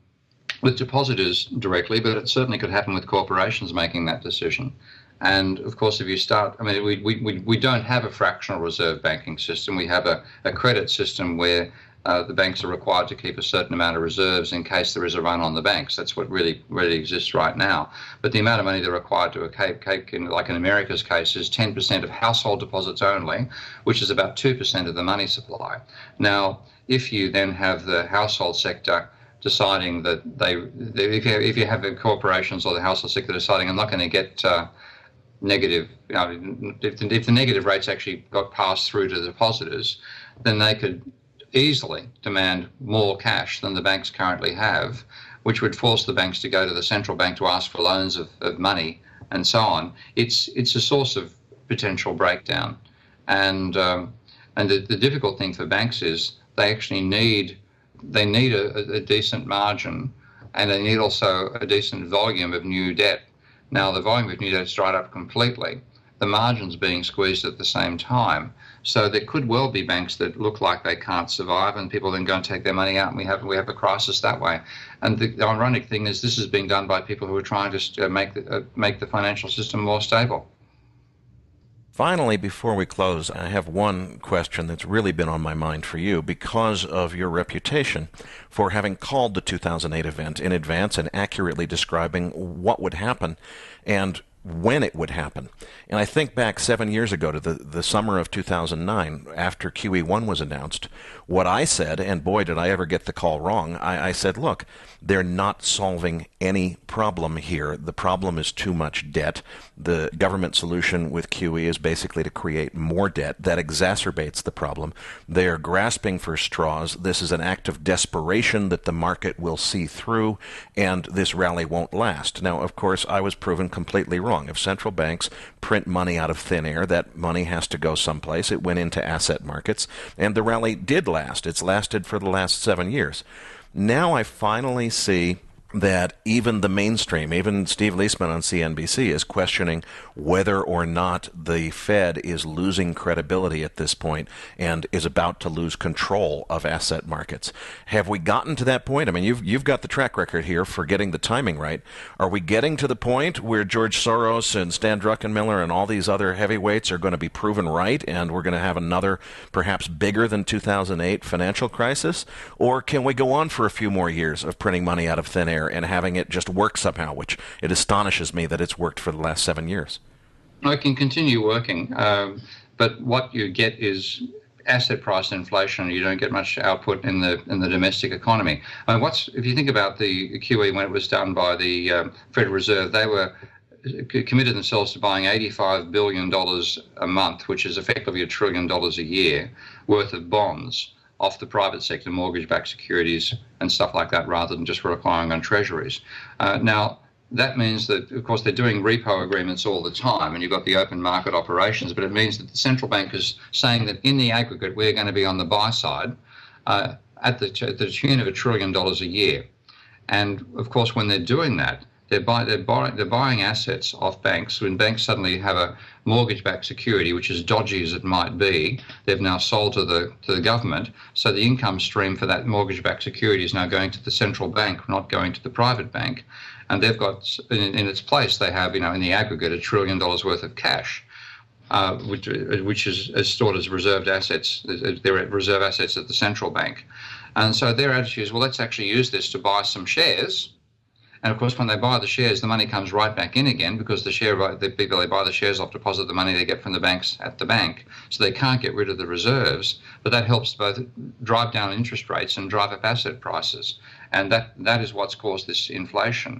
with depositors directly, but it certainly could happen with corporations making that decision. And of course, if you start, we don't have a fractional reserve banking system. We have a credit system where the banks are required to keep a certain amount of reserves in case there is a run on the banks. That's what really exists right now. But the amount of money they're required to keep, like in America's case, is 10% of household deposits only, which is about 2% of the money supply. Now, if you then have the household sector deciding that if you have the corporations or the household sector deciding I'm not going to get negative, if the negative rates actually got passed through to the depositors, then they could easily demand more cash than the banks currently have, which would force the banks to go to the central bank to ask for loans of money and so on. It's a source of potential breakdown, and the difficult thing for banks is they actually need a decent margin, and they need also a decent volume of new debt. Now, the volume of new debt is dried up completely. The margin's being squeezed at the same time. So there could well be banks that look like they can't survive, and people then go and take their money out, and we have a crisis that way. And the ironic thing is this is being done by people who are trying to make the financial system more stable. Finally, before we close, I have one question that's really been on my mind for you because of your reputation for having called the 2008 event in advance and accurately describing what would happen and when it would happen. And I think back 7 years ago to the summer of 2009, after QE1 was announced, what I said, and boy did I ever get the call wrong, I said, look, they're not solving any problem here. The problem is too much debt. The government solution with QE is basically to create more debt. That exacerbates the problem. They are grasping for straws. This is an act of desperation that the market will see through, and this rally won't last. Now, of course, I was proven completely wrong. If central banks print money out of thin air, that money has to go someplace. It went into asset markets, and the rally did last. It's lasted for the last 7 years. Now I finally see that even the mainstream, even Steve Leisman on CNBC, is questioning whether or not the Fed is losing credibility at this point and is about to lose control of asset markets. Have we gotten to that point? I mean, you've got the track record here for getting the timing right. Are we getting to the point where George Soros and Stan Druckenmiller and all these other heavyweights are going to be proven right and we're going to have another perhaps bigger than 2008 financial crisis? Or can we go on for a few more years of printing money out of thin air and having it just work somehow, which it astonishes me that it's worked for the last 7 years? It can continue working, but what you get is asset price inflation. You don't get much output in the domestic economy. I mean, if you think about the QE when it was done by the Federal Reserve, they were committed themselves to buying $85 billion a month, which is effectively $1 trillion a year worth of bonds off the private sector, mortgage-backed securities and stuff like that, rather than just relying on treasuries. Now, that means that, of course, they're doing repo agreements all the time, and you've got the open market operations, but it means that the central bank is saying that in the aggregate, we're going to be on the buy side at the tune of $1 trillion a year. And, of course, when they're doing that, they're buying assets off banks. When banks suddenly have a mortgage-backed security, which is dodgy as it might be, they've now sold to the government. So the income stream for that mortgage-backed security is now going to the central bank, not going to the private bank. And they've got, in its place, they have, in the aggregate, $1 trillion worth of cash, which is stored as reserved assets. They're reserve assets at the central bank. And so their attitude is, well, let's actually use this to buy some shares. And of course, when they buy the shares, the money comes right back in again, because the people they buy the shares off deposit the money they get from the banks at the bank. So they can't get rid of the reserves, but that helps both drive down interest rates and drive up asset prices. And that is what's caused this inflation.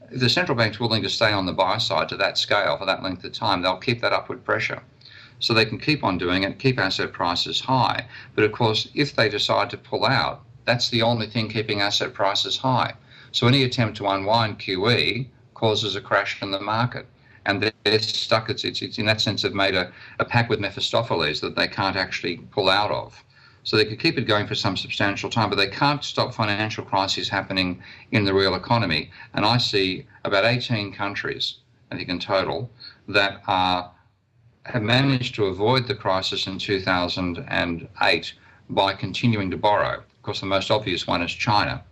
If the central bank's willing to stay on the buy side to that scale for that length of time, they'll keep that upward pressure. So they can keep on doing it, keep asset prices high. But of course, if they decide to pull out, that's the only thing keeping asset prices high. So any attempt to unwind QE causes a crash in the market. And they're stuck. It's in that sense, have made a pact with Mephistopheles that they can't actually pull out of. So they could keep it going for some substantial time, but they can't stop financial crises happening in the real economy. And I see about 18 countries, I think in total, that have managed to avoid the crisis in 2008 by continuing to borrow. Of course, the most obvious one is China,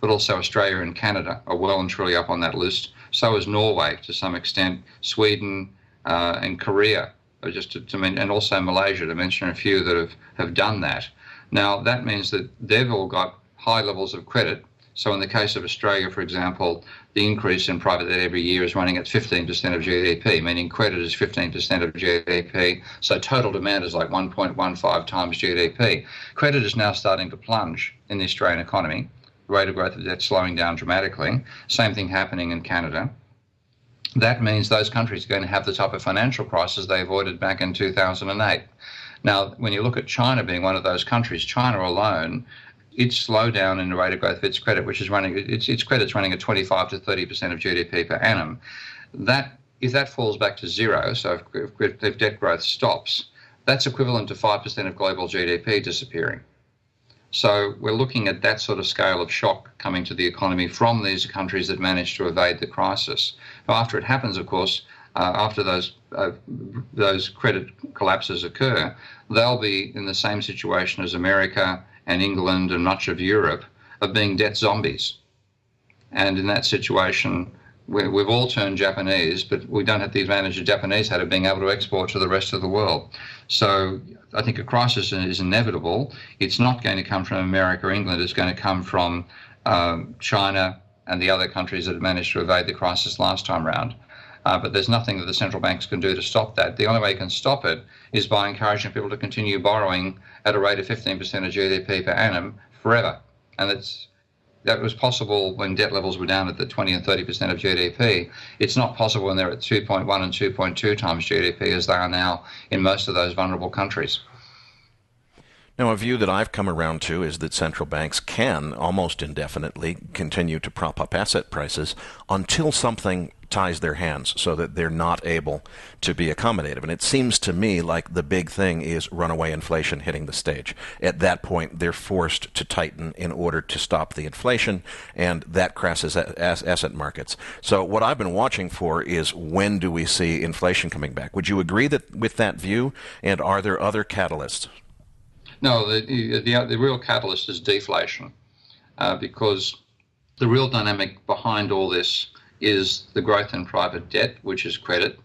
but also Australia and Canada are well and truly up on that list. So is Norway to some extent, Sweden and Korea, and also Malaysia, to mention a few that have done that. Now, that means that they've all got high levels of credit. So in the case of Australia, for example, the increase in private debt every year is running at 15% of GDP, meaning credit is 15% of GDP. So total demand is like 1.15 times GDP. Credit is now starting to plunge in the Australian economy. The rate of growth of debt slowing down dramatically. Same thing happening in Canada. That means those countries are going to have the type of financial crisis they avoided back in 2008. Now, when you look at China being one of those countries, China alone, its slowdown in the rate of growth of its credit, which is running, its credit's running at 25 to 30% of GDP per annum. If that falls back to zero, so if debt growth stops, that's equivalent to 5% of global GDP disappearing. So we're looking at that sort of scale of shock coming to the economy from these countries that managed to evade the crisis. Now, after it happens, of course, after those credit collapses occur, they'll be in the same situation as America and England and much of Europe, of being debt zombies. And in that situation, we've all turned Japanese, but we don't have the advantage the Japanese had of being able to export to the rest of the world. So I think a crisis is inevitable. It's not going to come from America or England. It's going to come from China and the other countries that have managed to evade the crisis last time round. But there's nothing that the central banks can do to stop that. The only way you can stop it is by encouraging people to continue borrowing at a rate of 15% of GDP per annum forever. And that was possible when debt levels were down at the 20 and 30% of GDP. It's not possible when they're at 2.1 and 2.2 times GDP as they are now in most of those vulnerable countries. Now, a view that I've come around to is that central banks can almost indefinitely continue to prop up asset prices until something ties their hands so that they're not able to be accommodative. And it seems to me like the big thing is runaway inflation hitting the stage. At that point, they're forced to tighten in order to stop the inflation, and that crashes asset markets. So what I've been watching for is, when do we see inflation coming back? Would you agree with that view? And are there other catalysts? No, the real catalyst is deflation, because the real dynamic behind all this is the growth in private debt, which is credit.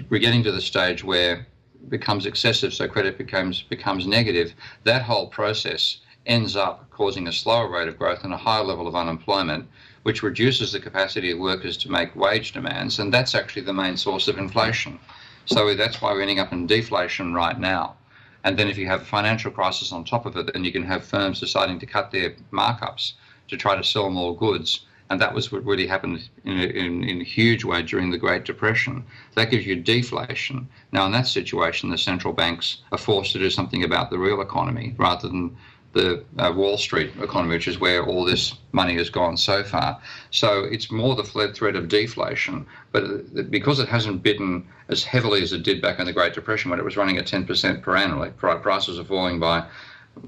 We're getting to the stage where it becomes excessive, so credit becomes negative. That whole process ends up causing a slower rate of growth and a higher level of unemployment, which reduces the capacity of workers to make wage demands, and that's actually the main source of inflation. So that's why we're ending up in deflation right now. And then if you have a financial crisis on top of it, then you can have firms deciding to cut their markups to try to sell more goods. And that was what really happened in a huge way during the Great Depression. That gives you deflation. Now, in that situation, the central banks are forced to do something about the real economy rather than the Wall Street economy, which is where all this money has gone so far. So it's more the threat of deflation, but because it hasn't bitten as heavily as it did back in the Great Depression when it was running at 10% per annum, like prices are falling by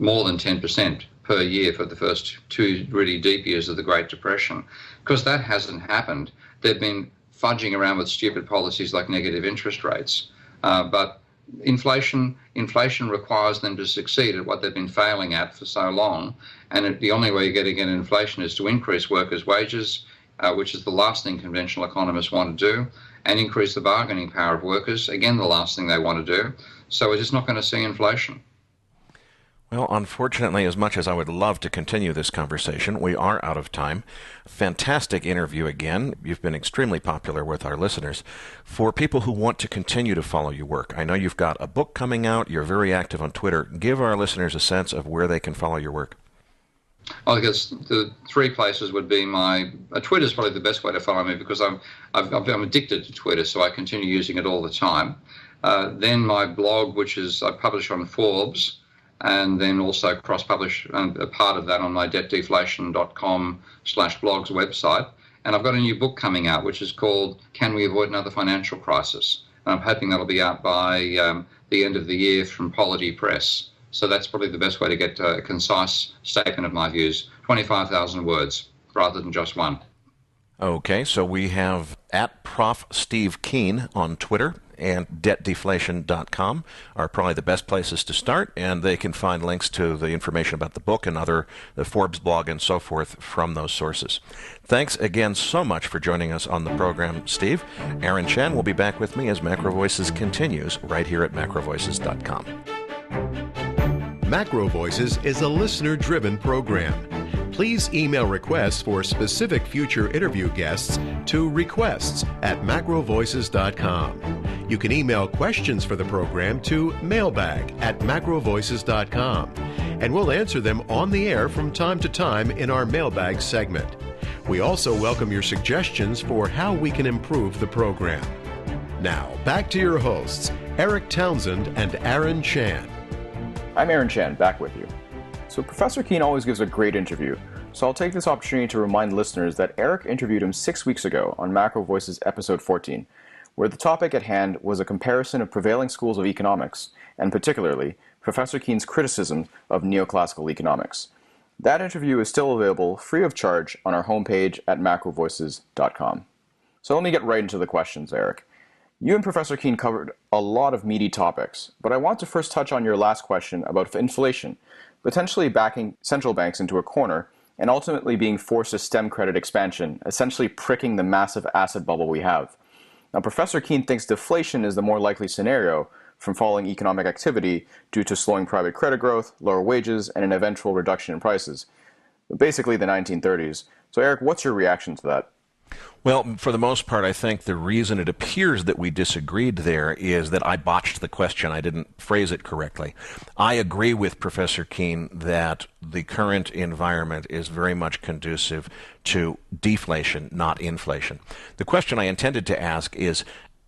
more than 10% per year for the first two really deep years of the Great Depression. Because that hasn't happened, they've been fudging around with stupid policies like negative interest rates. But inflation requires them to succeed at what they've been failing at for so long. And the only way you're going to get inflation is to increase workers' wages, which is the last thing conventional economists want to do, and increase the bargaining power of workers, again, the last thing they want to do. So we're just not going to see inflation. Well, unfortunately, as much as I would love to continue this conversation, we are out of time. Fantastic interview again. You've been extremely popular with our listeners. For people who want to continue to follow your work, I know you've got a book coming out. You're very active on Twitter. Give our listeners a sense of where they can follow your work. I guess the three places would be Twitter is probably the best way to follow me because I'm addicted to Twitter, so I continue using it all the time. Then my blog, which is I publish on Forbes, and then also cross-publish a part of that on my debtdeflation.com/blogs website. And I've got a new book coming out, which is called Can We Avoid Another Financial Crisis? And I'm hoping that'll be out by the end of the year from Polity Press. So that's probably the best way to get a concise statement of my views, 25,000 words rather than just one. Okay, so we have at Prof. Steve Keen on Twitter, and debtdeflation.com are probably the best places to start, and they can find links to the information about the book and the Forbes blog and so forth from those sources. Thanks again so much for joining us on the program, Steve. Aaron Chen will be back with me as MacroVoices continues right here at macrovoices.com. MacroVoices is a listener-driven program. Please email requests for specific future interview guests to requests@macrovoices.com. You can email questions for the program to mailbag@macrovoices.com, and we'll answer them on the air from time to time in our mailbag segment. We also welcome your suggestions for how we can improve the program. Now, back to your hosts, Erik Townsend and Aaron Chan. I'm Aaron Chan, back with you. So Professor Keen always gives a great interview, so I'll take this opportunity to remind listeners that Erik interviewed him 6 weeks ago on Macro Voices episode 14, where the topic at hand was a comparison of prevailing schools of economics, and particularly Professor Keen's criticism of neoclassical economics. That interview is still available free of charge on our homepage at macrovoices.com. So let me get right into the questions, Erik. You and Professor Keen covered a lot of meaty topics, but I want to first touch on your last question about inflation, potentially backing central banks into a corner and ultimately being forced to stem credit expansion, essentially pricking the massive asset bubble we have. Now, Professor Keen thinks deflation is the more likely scenario from falling economic activity due to slowing private credit growth, lower wages, and an eventual reduction in prices. Basically the 1930s. So Erik, what's your reaction to that? Well, for the most part, I think the reason it appears that we disagreed there is that I botched the question. I didn't phrase it correctly. I agree with Professor Keen that the current environment is very much conducive to deflation, not inflation. The question I intended to ask is,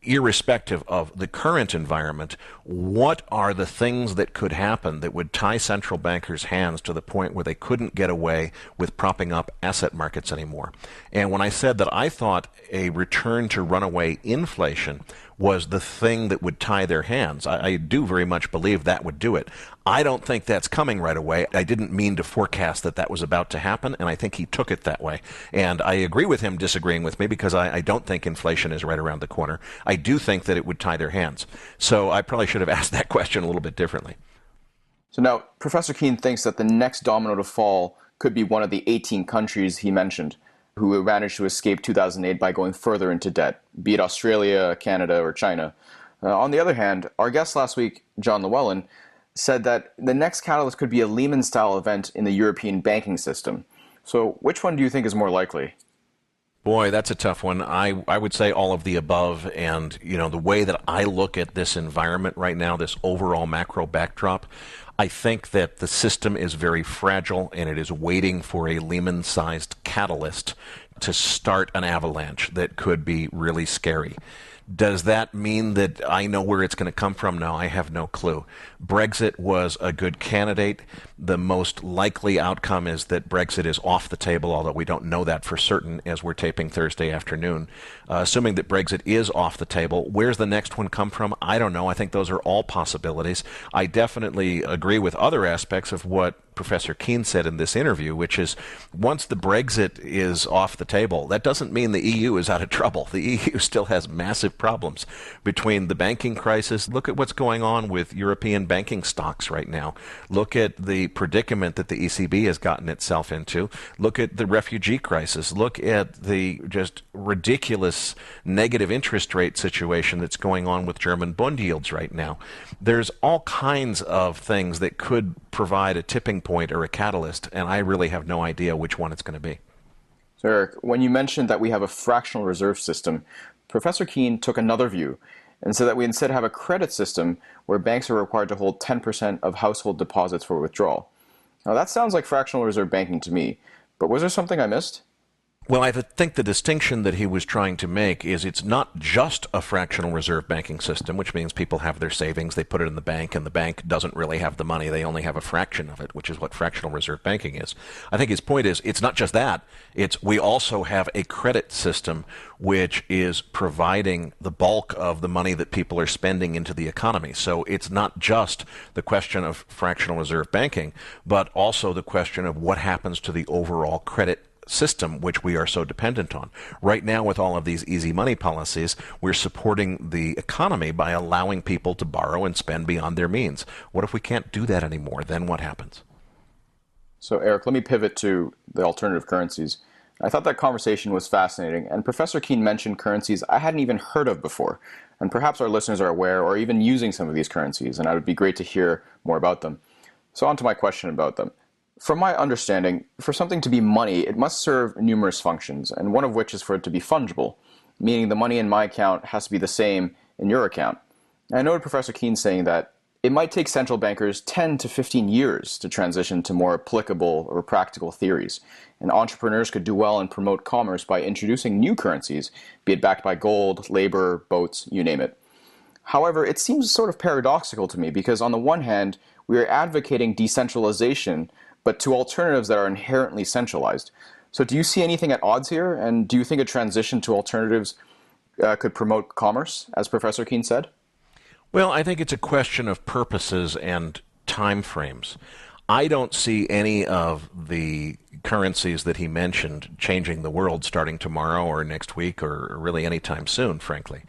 irrespective of the current environment, what are the things that could happen that would tie central bankers' hands to the point where they couldn't get away with propping up asset markets anymore? And when I said that I thought a return to runaway inflation was the thing that would tie their hands, I do very much believe that would do it. I don't think that's coming right away. I didn't mean to forecast that that was about to happen, and I think he took it that way. And I agree with him disagreeing with me because I don't think inflation is right around the corner. I do think that it would tie their hands. So I probably should have asked that question a little bit differently. So now, Professor Keen thinks that the next domino to fall could be one of the 18 countries he mentioned who managed to escape 2008 by going further into debt, be it Australia, Canada, or China. On the other hand, our guest last week, John Llewellyn, said that the next catalyst could be a Lehman-style event in the European banking system. So which one do you think is more likely? Boy, that's a tough one. I would say all of the above. And, the way that I look at this environment right now, this overall macro backdrop, I think that the system is very fragile and it is waiting for a Lehman-sized catalyst to start an avalanche that could be really scary. Does that mean that I know where it's going to come from? No, I have no clue. Brexit was a good candidate. The most likely outcome is that Brexit is off the table, although we don't know that for certain as we're taping Thursday afternoon. Assuming that Brexit is off the table, where's the next one come from? I don't know. I think those are all possibilities. I definitely agree with other aspects of what Professor Keen said in this interview, which is once the Brexit is off the table, that doesn't mean the EU is out of trouble. The EU still has massive problems between the banking crisis. Look at what's going on with European banking stocks right now. Look at the predicament that the ECB has gotten itself into. Look at the refugee crisis. Look at the just ridiculous negative interest rate situation that's going on with German bond yields right now. There's all kinds of things that could provide a tipping point or a catalyst, and I really have no idea which one it's going to be. So Erik, when you mentioned that we have a fractional reserve system, Professor Keen took another view and said that we instead have a credit system where banks are required to hold 10% of household deposits for withdrawal. Now that sounds like fractional reserve banking to me, but was there something I missed? Well, I think the distinction that he was trying to make is it's not just a fractional reserve banking system, which means people have their savings, they put it in the bank, and the bank doesn't really have the money. They only have a fraction of it, which is what fractional reserve banking is. I think his point is it's not just that. It's we also have a credit system which is providing the bulk of the money that people are spending into the economy. So it's not just the question of fractional reserve banking, but also the question of what happens to the overall credit system which we are so dependent on. Right now, with all of these easy money policies, we're supporting the economy by allowing people to borrow and spend beyond their means. What if we can't do that anymore? Then what happens? So Erik, let me pivot to the alternative currencies. I thought that conversation was fascinating, and Professor Keen mentioned currencies I hadn't even heard of before, and perhaps our listeners are aware or even using some of these currencies, and it would be great to hear more about them. So on to my question about them. From my understanding, for something to be money, it must serve numerous functions, and one of which is for it to be fungible, meaning the money in my account has to be the same in your account. And I noted Professor Keen saying that it might take central bankers 10 to 15 years to transition to more applicable or practical theories, and entrepreneurs could do well and promote commerce by introducing new currencies, be it backed by gold, labor, boats, you name it. However, it seems sort of paradoxical to me because on the one hand, we are advocating decentralization, but to alternatives that are inherently centralized. So do you see anything at odds here? And do you think a transition to alternatives could promote commerce, as Professor Keen said? Well, I think it's a question of purposes and time frames. I don't see any of the currencies that he mentioned changing the world starting tomorrow or next week or really anytime soon, frankly.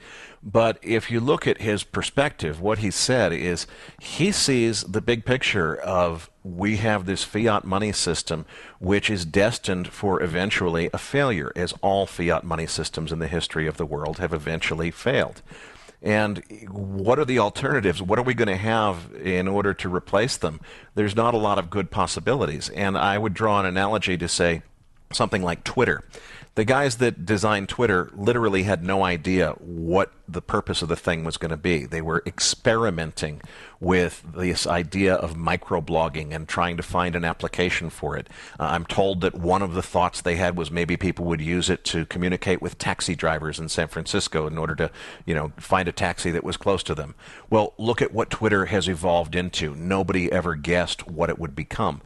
But if you look at his perspective, what he said is he sees the big picture of we have this fiat money system which is destined for eventually a failure, as all fiat money systems in the history of the world have eventually failed. And what are the alternatives? What are we going to have in order to replace them? There's not a lot of good possibilities. And I would draw an analogy to say something like Twitter. The guys that designed Twitter literally had no idea what the purpose of the thing was going to be. They were experimenting with this idea of microblogging and trying to find an application for it. I'm told that one of the thoughts they had was maybe people would use it to communicate with taxi drivers in San Francisco in order to, find a taxi that was close to them. Well, look at what Twitter has evolved into. Nobody ever guessed what it would become.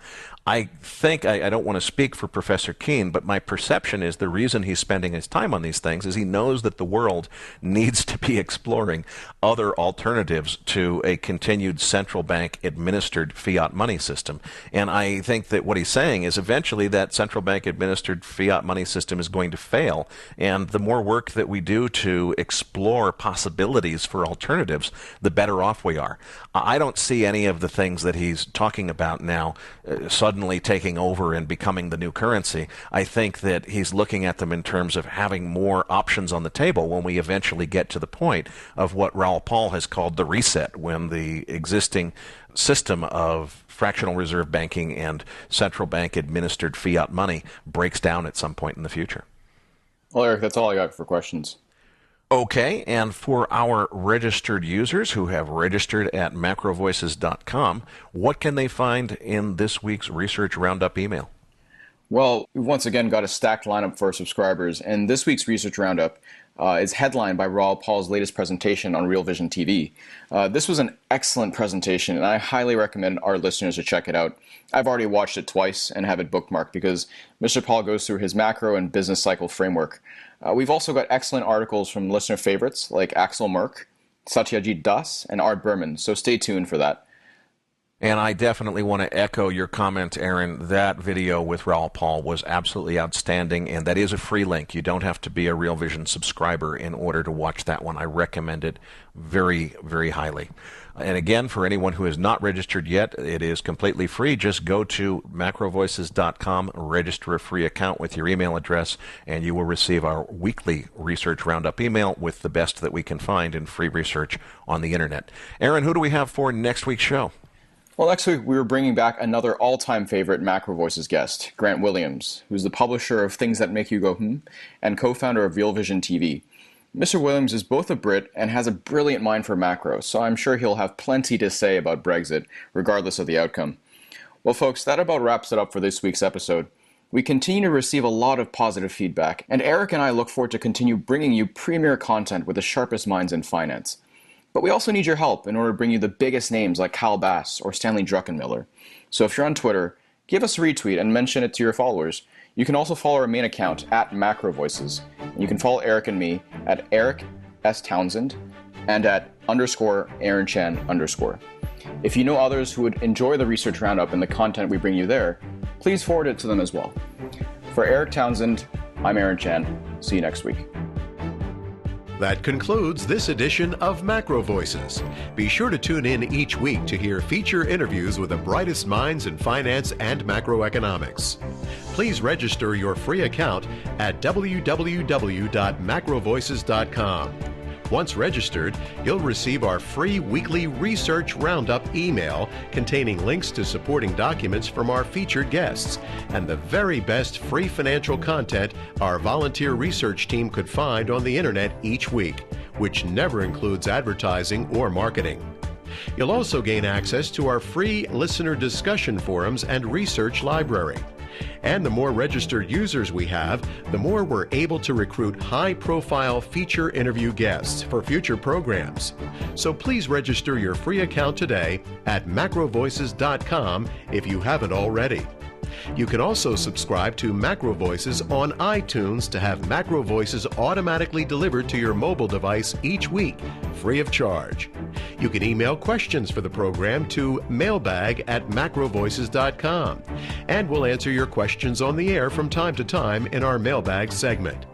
I think, I don't want to speak for Professor Keen, but my perception is the reason he's spending his time on these things is he knows that the world needs to be exploring other alternatives to a continued central bank administered fiat money system. And I think that what he's saying is eventually that central bank administered fiat money system is going to fail. And the more work that we do to explore possibilities for alternatives, the better off we are. I don't see any of the things that he's talking about now suddenly suddenly taking over and becoming the new currency. I think that he's looking at them in terms of having more options on the table when we eventually get to the point of what Raoul Pal has called the reset, when the existing system of fractional reserve banking and central bank administered fiat money breaks down at some point in the future. Well, Erik, that's all I got for questions. Okay, and for our registered users who have registered at MacroVoices.com, what can they find in this week's Research Roundup email? Well, we've once again got a stacked lineup for our subscribers, and this week's Research Roundup is headlined by Raoul Pal's latest presentation on Real Vision TV. This was an excellent presentation, and I highly recommend our listeners to check it out. I've already watched it twice and have it bookmarked because Mr. Paul goes through his macro and business cycle framework. We've also got excellent articles from listener favorites like Axel Merk, Satyajit Das, and Art Berman, so stay tuned for that. And I definitely want to echo your comment, Aaron. That video with Raoul Pal was absolutely outstanding, and that is a free link. You don't have to be a Real Vision subscriber in order to watch that one. I recommend it very, very highly. And again, for anyone who is not registered yet, it is completely free. Just go to macrovoices.com, register a free account with your email address, and you will receive our weekly Research Roundup email with the best that we can find in free research on the internet. Aaron, who do we have for next week's show? Well, next week we were bringing back another all-time favorite MacroVoices guest, Grant Williams, who's the publisher of Things That Make You Go and co-founder of Real Vision TV. Mr. Williams is both a Brit and has a brilliant mind for macro, so I'm sure he'll have plenty to say about Brexit, regardless of the outcome. Well, folks, that about wraps it up for this week's episode. We continue to receive a lot of positive feedback, and Erik and I look forward to continue bringing you premier content with the sharpest minds in finance. But we also need your help in order to bring you the biggest names like Kyle Bass or Stanley Druckenmiller. So if you're on Twitter, give us a retweet and mention it to your followers. You can also follow our main account at MacroVoices. And you can follow Erik and me at Erik S. Townsend and at _Aaron Chan_. If you know others who would enjoy the Research Roundup and the content we bring you there, please forward it to them as well. For Erik Townsend, I'm Aaron Chan. See you next week. That concludes this edition of Macro Voices. Be sure to tune in each week to hear feature interviews with the brightest minds in finance and macroeconomics. Please register your free account at www.macrovoices.com. Once registered, you'll receive our free weekly Research Roundup email containing links to supporting documents from our featured guests and the very best free financial content our volunteer research team could find on the internet each week, which never includes advertising or marketing. You'll also gain access to our free listener discussion forums and research library. And the more registered users we have, the more we're able to recruit high-profile feature interview guests for future programs. So please register your free account today at macrovoices.com if you haven't already. You can also subscribe to Macro Voices on iTunes to have Macro Voices automatically delivered to your mobile device each week, free of charge. You can email questions for the program to mailbag@macrovoices.com, and we'll answer your questions on the air from time to time in our mailbag segment.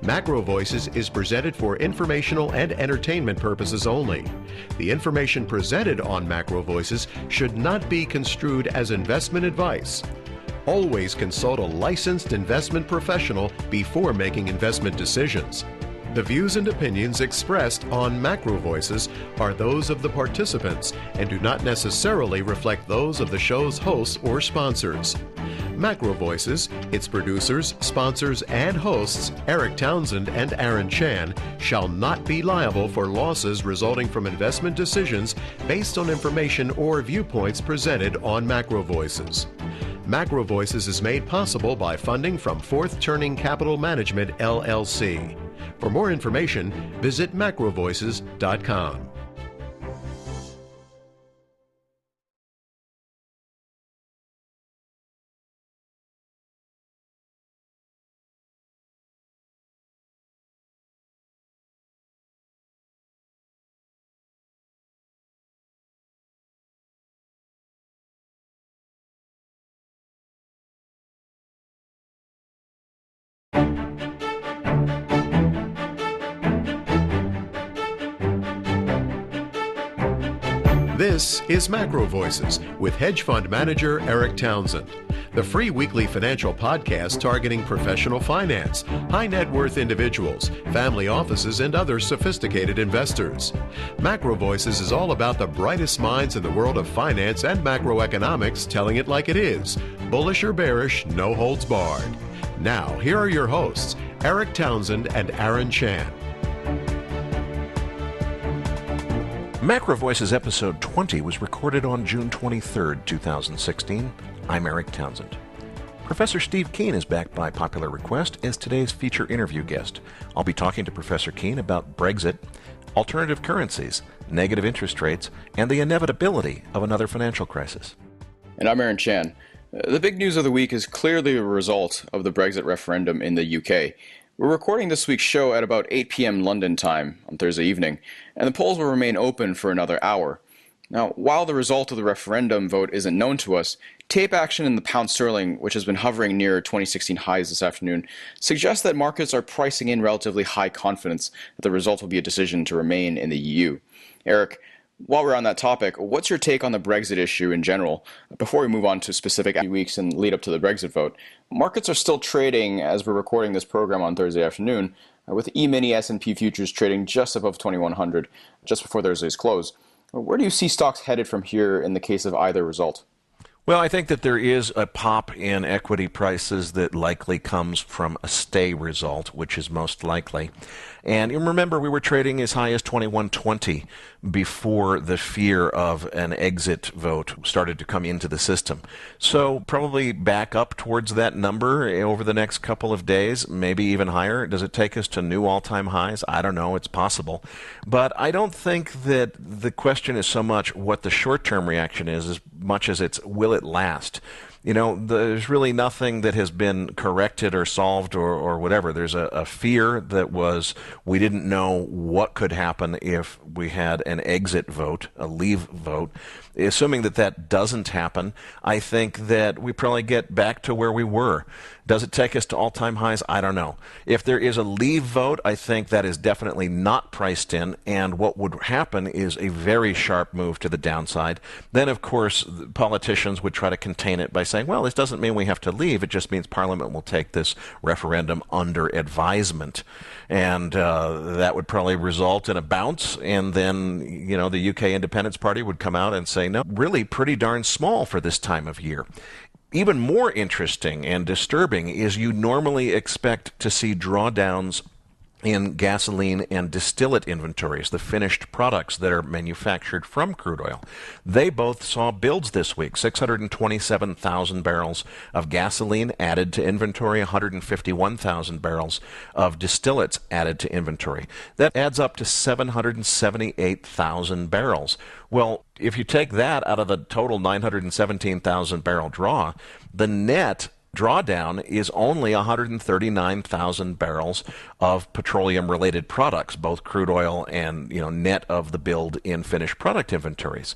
Macro Voices is presented for informational and entertainment purposes only. The information presented on Macro Voices should not be construed as investment advice. Always consult a licensed investment professional before making investment decisions. The views and opinions expressed on Macro Voices are those of the participants and do not necessarily reflect those of the show's hosts or sponsors. Macro Voices, its producers, sponsors, and hosts, Erik Townsend and Aaron Chan, shall not be liable for losses resulting from investment decisions based on information or viewpoints presented on Macro Voices. Macro Voices is made possible by funding from Fourth Turning Capital Management, LLC. For more information, visit macrovoices.com. This is MacroVoices with hedge fund manager Erik Townsend, the free weekly financial podcast targeting professional finance, high net worth individuals, family offices, and other sophisticated investors. MacroVoices is all about the brightest minds in the world of finance and macroeconomics telling it like it is, bullish or bearish, no holds barred. Now, here are your hosts, Erik Townsend and Aaron Chan. MacroVoices episode 20 was recorded on June 23, 2016. I'm Erik Townsend. Professor Steve Keen is back by popular request as today's feature interview guest. I'll be talking to Professor Keen about Brexit, alternative currencies, negative interest rates, and the inevitability of another financial crisis. And I'm Aaron Chan. The big news of the week is clearly a result of the Brexit referendum in the UK. We're recording this week's show at about 8 p.m. London time on Thursday evening, and the polls will remain open for another hour. Now, while the result of the referendum vote isn't known to us, tape action in the pound sterling, which has been hovering near 2016 highs this afternoon, suggests that markets are pricing in relatively high confidence that the result will be a decision to remain in the EU. Erik, while we're on that topic, what's your take on the Brexit issue in general? Before we move on to specific weeks and lead up to the Brexit vote, markets are still trading, as we're recording this program on Thursday afternoon, with E-mini S&P futures trading just above 2100 just before Thursday's close. Where do you see stocks headed from here in the case of either result? Well, I think that there is a pop in equity prices that likely comes from a stay result, which is most likely. And you remember, we were trading as high as 2120 before the fear of an exit vote started to come into the system. So probably back up towards that number over the next couple of days, maybe even higher. Does it take us to new all-time highs? I don't know. It's possible. But I don't think that the question is so much what the short-term reaction is as much as it's will it last. You know, there's really nothing that has been corrected or solved or whatever. There's a fear that was we didn't know what could happen if we had an exit vote, a leave vote. Assuming that that doesn't happen, I think that we probably get back to where we were. Does it take us to all-time highs? I don't know. If there is a leave vote, I think that is definitely not priced in, and what would happen is a very sharp move to the downside. Then, of course, politicians would try to contain it by saying, well, this doesn't mean we have to leave. It just means Parliament will take this referendum under advisement. And that would probably result in a bounce, and then, you know, the UK Independence Party would come out and say, no, really pretty darn small for this time of year. Even more interesting and disturbing is you normally expect to see drawdowns in gasoline and distillate inventories, the finished products that are manufactured from crude oil. They both saw builds this week, 627,000 barrels of gasoline added to inventory, 151,000 barrels of distillates added to inventory. That adds up to 778,000 barrels. Well, if you take that out of the total 917,000 barrel draw, the net drawdown is only 139,000 barrels of petroleum-related products, both crude oil and, net of the build in finished product inventories.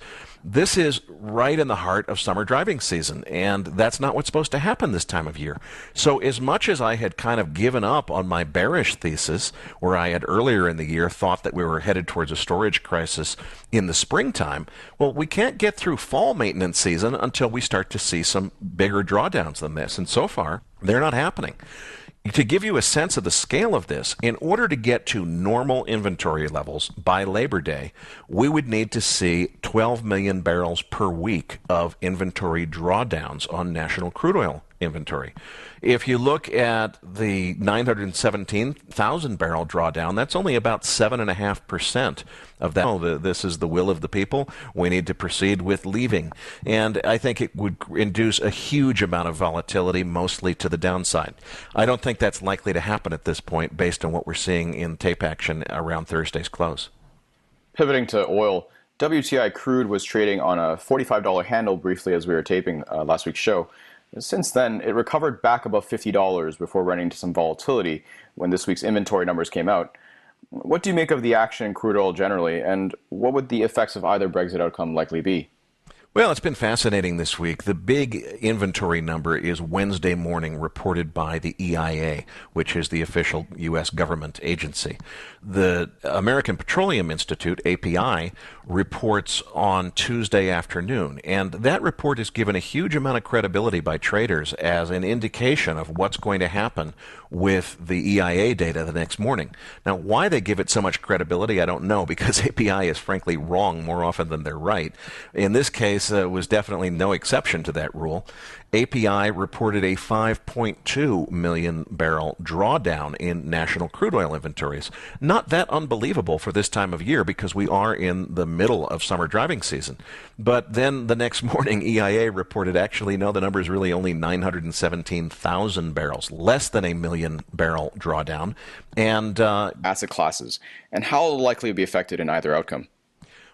This is right in the heart of summer driving season, and that's not what's supposed to happen this time of year. So as much as I had kind of given up on my bearish thesis, where I had earlier in the year thought that we were headed towards a storage crisis in the springtime, well, we can't get through fall maintenance season until we start to see some bigger drawdowns than this, and so far, they're not happening. To give you a sense of the scale of this, in order to get to normal inventory levels by Labor Day, we would need to see 12 million barrels per week of inventory drawdowns on national crude oil inventory. If you look at the 917,000 barrel drawdown, that's only about 7.5% of that. Oh, this is the will of the people. We need to proceed with leaving. And I think it would induce a huge amount of volatility, mostly to the downside. I don't think that's likely to happen at this point based on what we're seeing in tape action around Thursday's close. Pivoting to oil, WTI crude was trading on a $45 handle briefly as we were taping last week's show. Since then, it recovered back above $50 before running into some volatility when this week's inventory numbers came out. What do you make of the action in crude oil generally, and what would the effects of either Brexit outcome likely be? Well, it's been fascinating this week. The big inventory number is Wednesday morning, reported by the EIA, which is the official U.S. government agency. The American Petroleum Institute, API, reports on Tuesday afternoon, and that report is given a huge amount of credibility by traders as an indication of what's going to happen with the EIA data the next morning. Now, why they give it so much credibility, I don't know, because API is frankly wrong more often than they're right. In this case, was definitely no exception to that rule. API reported a 5.2 million barrel drawdown in national crude oil inventories. Not that unbelievable for this time of year because we are in the middle of summer driving season. But then the next morning, EIA reported actually, no, the number is really only 917,000 barrels, less than a million barrel drawdown. And asset classes, and how will likely be affected in either outcome?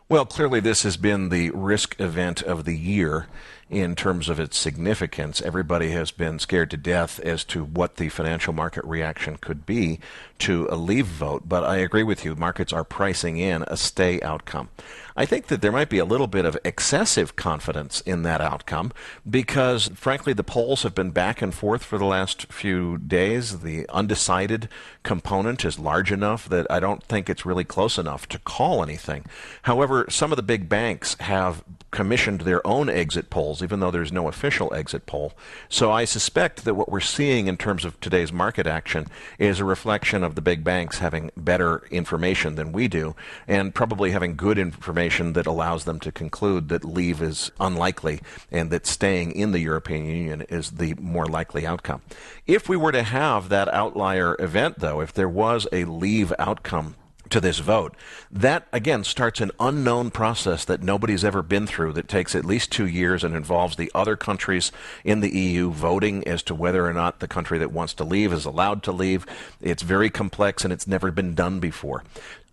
Well, clearly this has been the risk event of the year in terms of its significance. Everybody has been scared to death as to what the financial market reaction could be to a leave vote, but I agree with you, markets are pricing in a stay outcome. I think that there might be a little bit of excessive confidence in that outcome because, frankly, the polls have been back and forth for the last few days. The undecided component is large enough that I don't think it's really close enough to call anything. However, some of the big banks have commissioned their own exit polls, even though there's no official exit poll. So I suspect that what we're seeing in terms of today's market action is a reflection of the big banks having better information than we do, and probably having good information that allows them to conclude that leave is unlikely and that staying in the European Union is the more likely outcome. If we were to have that outlier event, though, if there was a leave outcome to this vote, that again starts an unknown process that nobody's ever been through that takes at least 2 years and involves the other countries in the EU voting as to whether or not the country that wants to leave is allowed to leave. It's very complex and it's never been done before.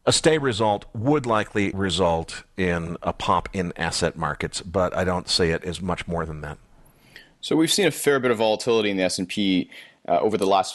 A stay result would likely result in a pop in asset markets, but I don't see it as much more than that. So we've seen a fair bit of volatility in the S&P over the last